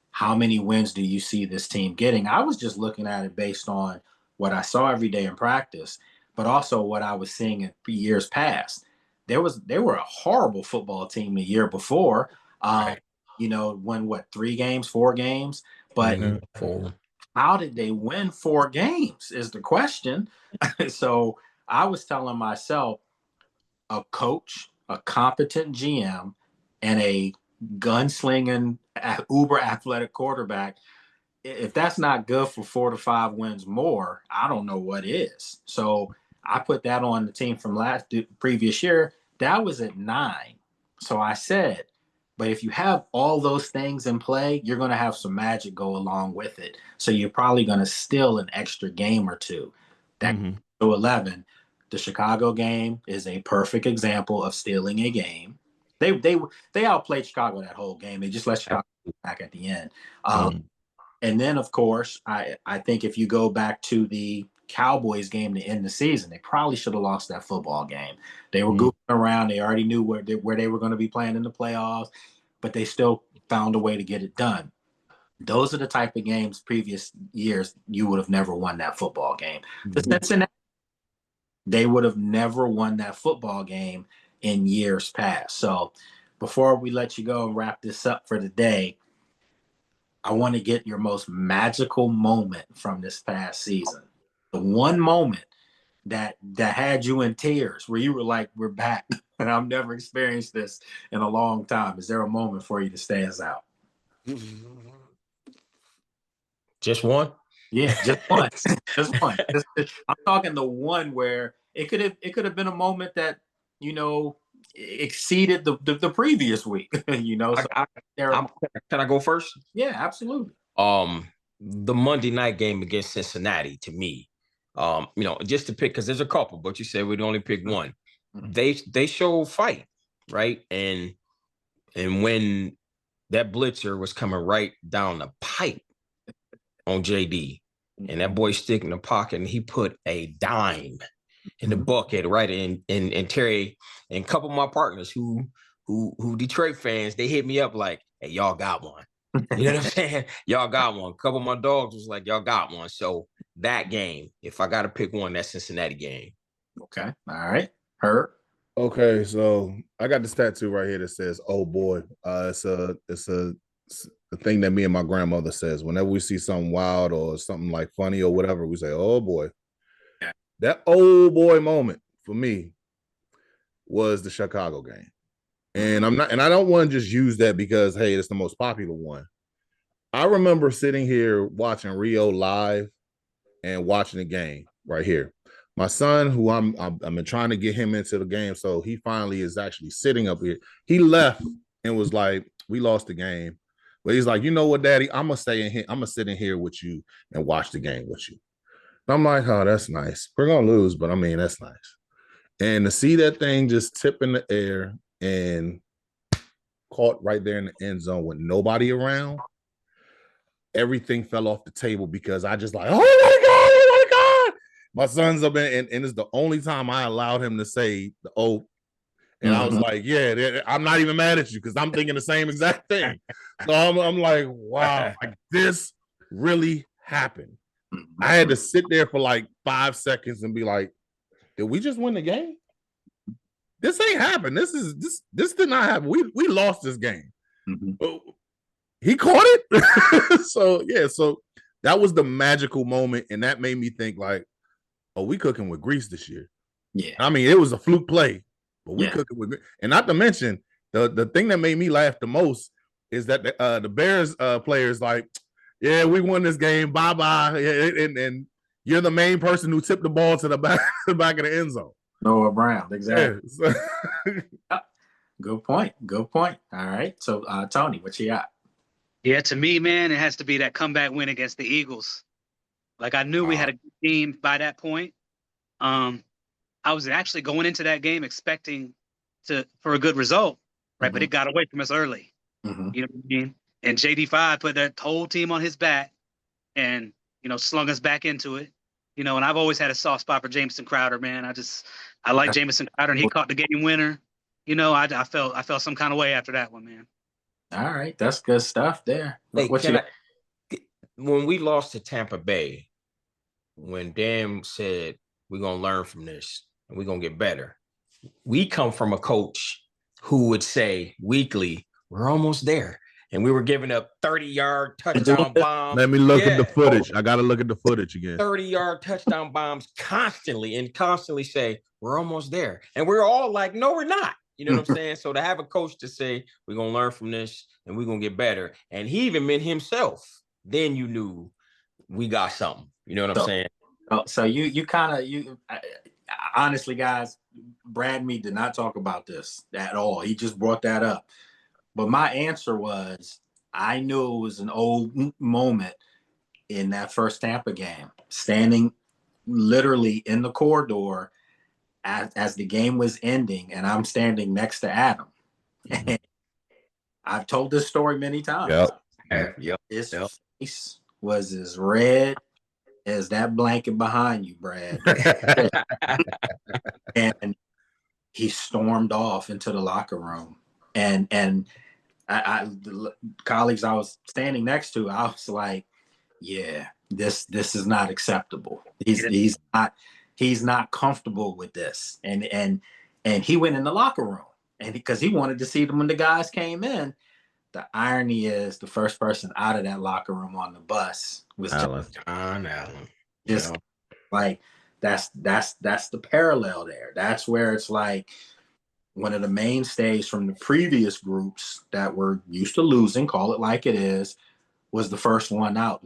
how many wins do you see this team getting? I was just looking at it based on what I saw every day in practice, but also what I was seeing in years past. They were a horrible football team the year before. Right. Won 3 games, 4 games, but how did they win 4 games is the question. So I was telling myself, a coach, a competent GM, and a gunslinging, uber athletic quarterback, if that's not good for 4 to 5 wins more, I don't know what is. So I put that on the team from previous year. That was at 9. So I said, but if you have all those things in play, you're going to have some magic go along with it. So you're probably going to steal an extra game or two. That to 11, the Chicago game is a perfect example of stealing a game. They outplayed Chicago that whole game. They just let Chicago back at the end. And then, of course, I think if you go back to the Cowboys game to end the season, they probably should have lost that football game. They were goofing around. They already knew where they were going to be playing in the playoffs, but they still found a way to get it done. Those are the type of games previous years you would have never won that football game. The Cincinnati, they would have never won that football game in years past. So before we let you go and wrap this up for the day, I want to get your most magical moment from this past season. The one moment that had you in tears where you were like, we're back. And I've never experienced this in a long time. Is there a moment for you to stands out? Just one? Yeah, just one. Just one. I'm talking the one where it could have been a moment that, exceeded the previous week. So can I go first? Yeah, absolutely. The Monday night game against Cincinnati, to me, just to pick, because there's a couple, but you said we'd only pick one. They show fight, right? And when that blitzer was coming right down the pipe on JD, and that boy stick in the pocket, and he put a dime in the bucket, right? And Terry and a couple of my partners who Detroit fans, they hit me up like, hey, y'all got one. You know what I'm saying? Y'all got one. A couple of my dogs was like, y'all got one. So that game, if I got to pick one, that Cincinnati game. Okay. All right. Herb. Okay, so I got this tattoo right here that says, "Oh boy." It's a thing that me and my grandmother says whenever we see something wild or something like funny or whatever. We say, "Oh boy." Yeah. That "oh boy" moment for me was the Chicago game, and I don't want to just use that because hey, it's the most popular one. I remember sitting here watching Rio live and watching the game right here. My son, who I've been trying to get him into the game, so he finally is actually sitting up here. He left and was like, "We lost the game," but he's like, "You know what, Daddy? I'm gonna stay in here. I'm gonna sit in here with you and watch the game with you." And I'm like, "Oh, that's nice. We're gonna lose, but I mean, that's nice." And to see that thing just tip in the air and caught right there in the end zone with nobody around, everything fell off the table because I just like, "Oh my God, oh my God." My son's up in, and it's the only time I allowed him to say the "oh." And I was like, yeah, I'm not even mad at you because I'm thinking the same exact thing. So I'm like, wow, like this really happened. I had to sit there for like 5 seconds and be like, did we just win the game? This ain't happened. This did not happen. We lost this game. He caught it. So That was the magical moment, and that made me think like, oh, we cooking with grease this year. Yeah. I mean, it was a fluke play, but we Yeah. cooking with grease. And not to mention the thing that made me laugh the most is that the Bears players like, yeah, we won this game. Bye bye. And you're the main person who tipped the ball to the back of the end zone. Noah Brown, exactly. Yeah. Good point. Good point. All right. So, Tony, what you got? Yeah, to me, man, it has to be that comeback win against the Eagles. Like, I knew we had a good team by that point. I was actually going into that game expecting for a good result, right? But it got away from us early. You know what I mean? And JD5 put that whole team on his back and, slung us back into it. And I've always had a soft spot for Jamison Crowder, man. I like Jamison Crowder, and he caught the game winner. I felt some kind of way after that one, man. All right, that's good stuff there. Hey, when we lost to Tampa Bay, when Dan said we're gonna learn from this and we're gonna get better, we come from a coach who would say weekly, "We're almost there," and we were giving up 30-yard touchdown bombs. Let me look at the footage. I gotta look at the footage again. 30-yard touchdown bombs constantly say, "We're almost there," and we're all like, "No, we're not." You know what I'm saying? So to have a coach to say, we're going to learn from this and we're going to get better. And he even meant himself. Then you knew we got something. You know what I'm saying? So you honestly, guys, Brad and me did not talk about this at all. He just brought that up. But my answer was, I knew it was an old moment in that first Tampa game, standing literally in the corridor as the game was ending, and I'm standing next to Adam. And I've told this story many times. Yep. His face was as red as that blanket behind you, Brad. And he stormed off into the locker room. And the colleagues I was standing next to, I was like, yeah, this is not acceptable. He's not comfortable with this. And he went in the locker room, and because he wanted to see them when the guys came in. The irony is the first person out of that locker room on the bus was John Allen. Just like that's the parallel there. That's where it's like one of the mainstays from the previous groups that were used to losing, call it like it is, was the first one out.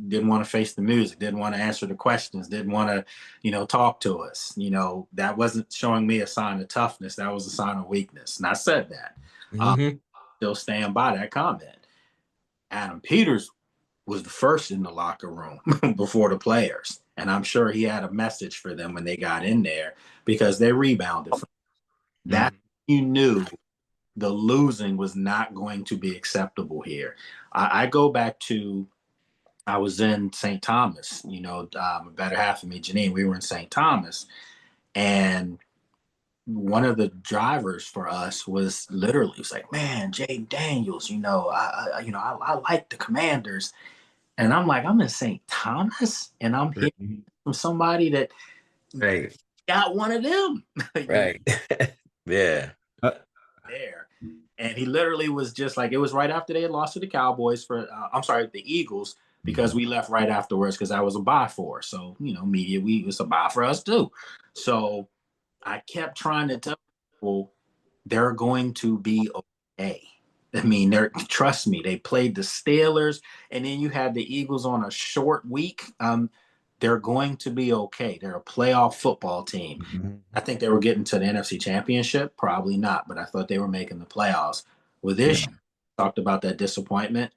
Didn't want to face the music, didn't want to answer the questions, didn't want to, talk to us. That wasn't showing me a sign of toughness. That was a sign of weakness. And I said that. Still stand by that comment. Adam Peters was the first in the locker room before the players. And I'm sure he had a message for them when they got in there because they rebounded. That you knew the losing was not going to be acceptable here. I go back to, I was in St. Thomas, a better half of me, Janine, we were in St. Thomas, and one of the drivers for us was like, man, Jay Daniels, I like the Commanders. And I'm like, I'm in St. Thomas and I'm hearing from somebody that got one of them. Right. Yeah. There. And he literally was just like, it was right after they had lost to the Cowboys the Eagles, because we left right afterwards because that was a bye for us. So, media week was a bye for us too. So I kept trying to tell people they're going to be okay. I mean, trust me, they played the Steelers, and then you had the Eagles on a short week. They're going to be okay. They're a playoff football team. I think they were getting to the NFC Championship. Probably not, but I thought they were making the playoffs. With this, talked about that disappointment.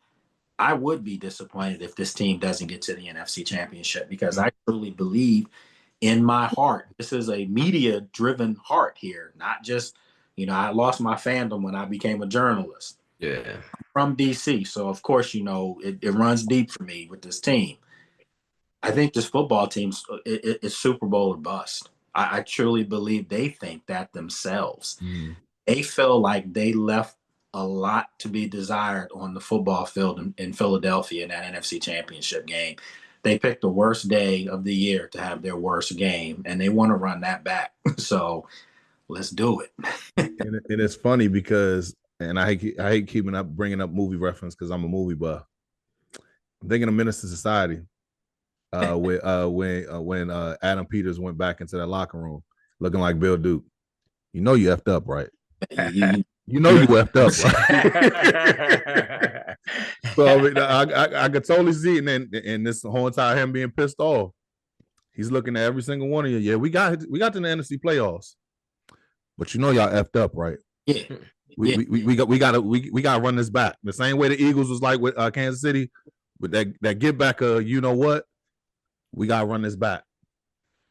I would be disappointed if this team doesn't get to the NFC Championship, because I truly believe in my heart, this is a media-driven heart here, not just, I lost my fandom when I became a journalist. Yeah. I'm from DC, so of course, it runs deep for me with this team. I think this football team is Super Bowl or bust. I truly believe they think that themselves. They feel like they left a lot to be desired on the football field in Philadelphia in that NFC Championship game. They picked the worst day of the year to have their worst game, and they want to run that back. So let's do it. and it's funny because, and I hate bringing up movie reference because I'm a movie buff. I'm thinking of Minister Society. When Adam Peters went back into that locker room looking like Bill Duke. You know you effed up, right? You know you effed up, right? So I mean, I could totally see it, and this whole entire him being pissed off. He's looking at every single one of you. Yeah, we got to the NFC playoffs, but you know y'all effed up, right? Yeah. We got to run this back the same way the Eagles was like with Kansas City with that get back. You know what? We got to run this back.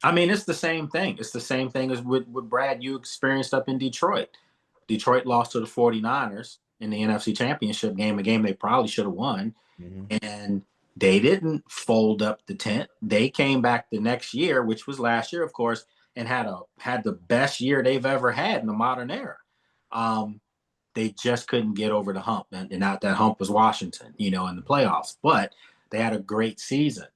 I mean, it's the same thing. It's the same thing as with Brad you experienced up in Detroit. Detroit lost to the 49ers in the NFC Championship game, a game they probably should have won. Mm-hmm. And they didn't fold up the tent. They came back the next year, which was last year, of course, and had the best year they've ever had in the modern era. They just couldn't get over the hump, and that hump was Washington, in the playoffs. But they had a great season.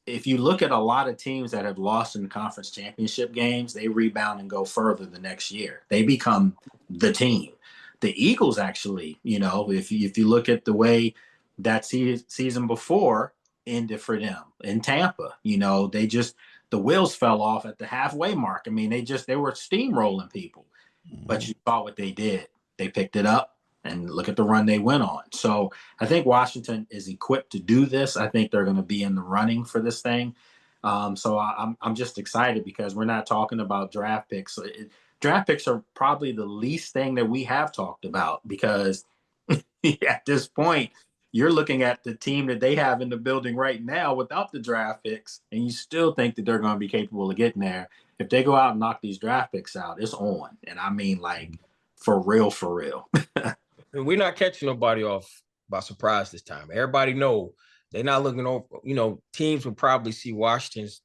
If you look at a lot of teams that have lost in conference championship games, they rebound and go further the next year. They become the team. The Eagles actually, if you look at the way that season before ended for them in Tampa, the wheels fell off at the halfway mark. I mean, they were steamrolling people, but you saw what they did. They picked it up. And look at the run they went on. So I think Washington is equipped to do this. I think they're going to be in the running for this thing. So I'm just excited because we're not talking about draft picks. Draft picks are probably the least thing that we have talked about because at this point, you're looking at the team that they have in the building right now without the draft picks, and you still think that they're going to be capable of getting there. If they go out and knock these draft picks out, it's on. And I mean, like, for real, for real. We're not catching nobody off by surprise this time. Everybody know they're not looking over. Teams will probably see Washington's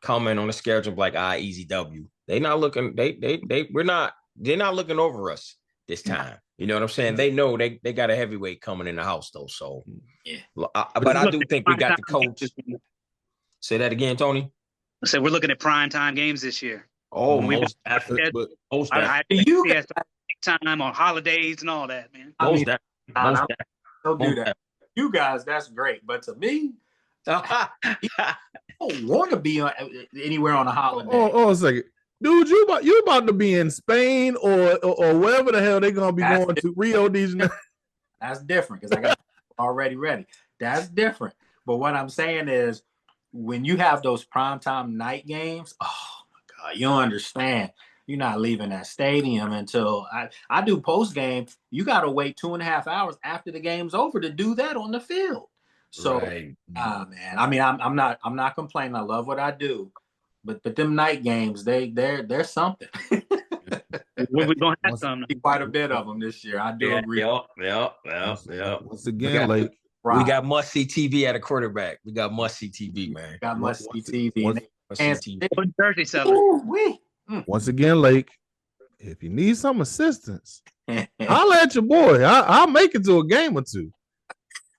coming on the schedule like easy W. They're not looking. They're not looking over us this time. You know what I'm saying? They know they got a heavyweight coming in the house though. So yeah. But I do think we got the coach. Say that again, Tony. I said we're looking at prime time games this year. Oh, most definitely. You guys time on holidays and all that, man. Don't do that. You guys, that's great, but to me, I don't want to be anywhere on a holiday. Oh, a second, dude, you about to be in Spain or wherever the hell they're gonna be going to Rio de Janeiro. That's different because I got already ready. That's different. But what I'm saying is, when you have those primetime night games, oh my God, you don't understand. You're not leaving that stadium until I do post game. You got to wait 2.5 hours after the game's over to do that on the field. So, right. Man, I mean, I'm not complaining. I love what I do, but them night games, they're something. We're gonna have some. Quite a bit of them this year. I do agree. Yeah. Once again, we got must see TV at a quarterback. We got must see TV, man. Got must see TV. Jersey seller. Once again, Lake, if you need some assistance, holla at your boy. I'll make it to a game or two.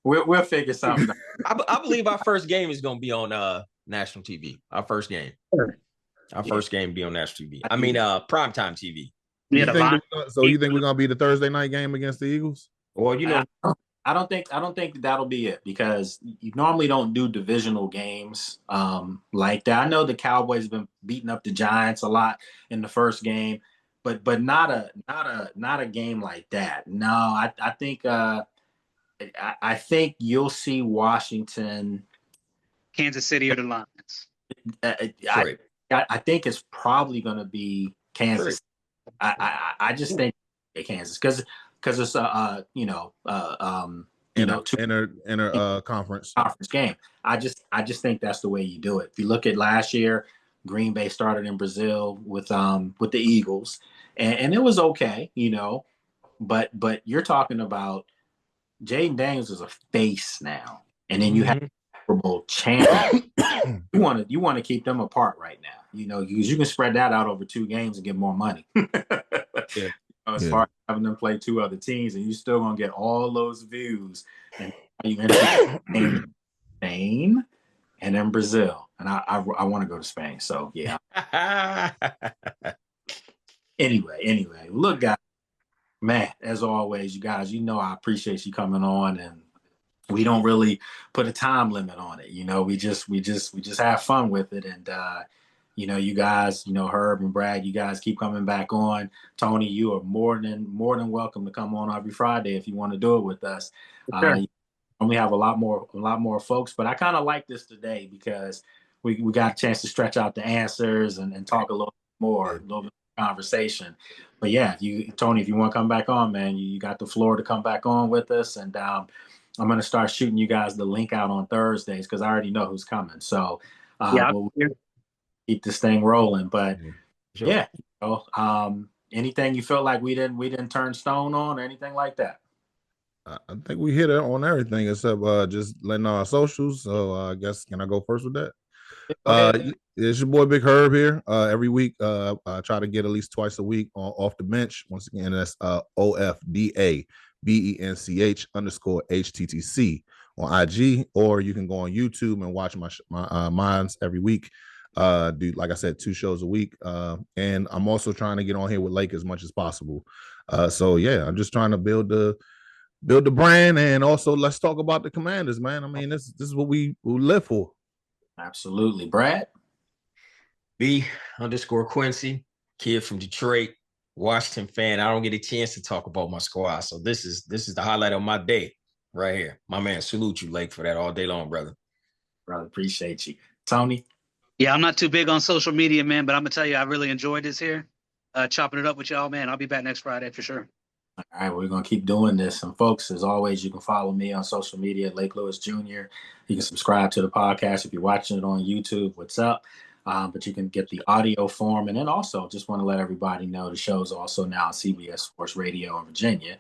We'll figure something out. I believe our first game is going to be on national TV. Our first game. Our first game be on national TV. I mean, primetime TV. You think we're going to be the Thursday night game against the Eagles? Well, I don't think that'll be it because you normally don't do divisional games like that. I know the Cowboys have been beating up the Giants a lot in the first game, but not a game like that. No, I think you'll see Washington, Kansas City, or the Lions. I think it's probably going to be Kansas. I just think Kansas because it's inter conference game. I just think that's the way you do it. If you look at last year, Green Bay started in Brazil with the Eagles, and it was okay, but you're talking about Jaden Daniels is a face now, and then you have Super Bowl champion. you want to keep them apart right now, because you can spread that out over 2 games and get more money. Yeah. As far as having them play 2 other teams, and you're still gonna get all those views, and you end in Spain and then Brazil, and I want to go to Spain. So yeah. Anyway, look, guys, man, as always, you guys, I appreciate you coming on, and we don't really put a time limit on it. We just have fun with it. And you guys, Herb and Brad, you guys keep coming back on. Tony, you are more than welcome to come on every Friday if you want to do it with us. Sure. You only have a lot more folks, but I kind of like this today because we got a chance to stretch out the answers and talk a little bit of conversation. But yeah, Tony, if you want to come back on, man, you got the floor to come back on with us. And I'm going to start shooting you guys the link out on Thursdays because I already know who's coming. So we'll keep this thing rolling. But Sure. yeah, anything you feel like we didn't turn stone on or anything like that? I think we hit it on everything except just letting our socials. So I guess, can I go first with that? It's your boy Big Herb here. Every week, I try to get at least twice a week off the bench. Once again, that's OFDABENCH_HTTC on IG, or you can go on YouTube and watch my mines every week. Do, like I said, 2 shows a week. And I'm also trying to get on here with Lake as much as possible. So yeah, I'm just trying to build the brand, and also let's talk about the Commanders, man. I mean, this is what we live for. Absolutely. Brad? B_Quincy, kid from Detroit, Washington fan. I don't get a chance to talk about my squad. So this is the highlight of my day right here. My man, salute you, Lake, for that all day long, brother. Brother, appreciate you. Tony? Yeah, I'm not too big on social media, man, but I'm going to tell you, I really enjoyed this here. Chopping it up with y'all, man. I'll be back next Friday for sure. All right, we're going to keep doing this. And folks, as always, you can follow me on social media at Lake Lewis Jr. You can subscribe to the podcast if you're watching it on YouTube. What's up? But you can get the audio form. And then also just want to let everybody know the show's also now on CBS Sports Radio in Virginia.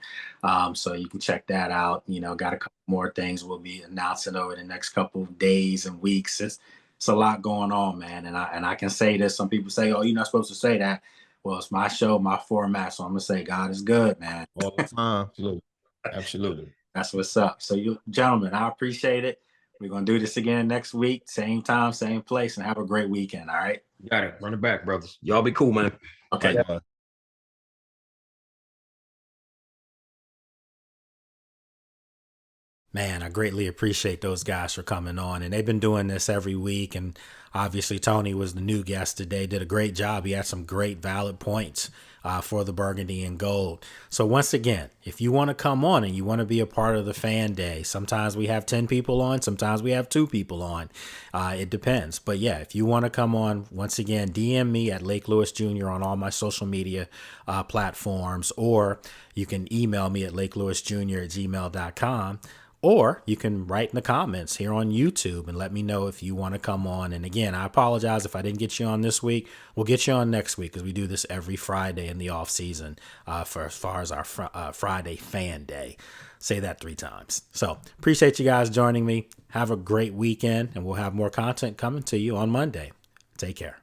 So you can check that out. Got a couple more things we'll be announcing over the next couple of days and weeks. It's a lot going on, man. And I can say this. Some people say, oh, you're not supposed to say that. Well, it's my show, my format, so I'm going to say God is good, man. All the time. Absolutely. That's what's up. So, you gentlemen, I appreciate it. We're going to do this again next week, same time, same place, and have a great weekend, all right? Got it. Run it back, brothers. Y'all be cool, man. Okay. Yeah. Man, I greatly appreciate those guys for coming on, and they've been doing this every week. And obviously, Tony was the new guest today, did a great job. He had some great valid points for the burgundy and gold. So once again, if you want to come on and you want to be a part of the fan day, sometimes we have 10 people on, sometimes we have 2 people on. It depends. But yeah, if you want to come on, once again, DM me at Lake Lewis Jr. on all my social media platforms, or you can email me at lakelewisjr@gmail.com. Or you can write in the comments here on YouTube and let me know if you want to come on. And again, I apologize if I didn't get you on this week. We'll get you on next week because we do this every Friday in the off season for as far as our Friday fan day. Say that 3 times. So appreciate you guys joining me. Have a great weekend, and we'll have more content coming to you on Monday. Take care.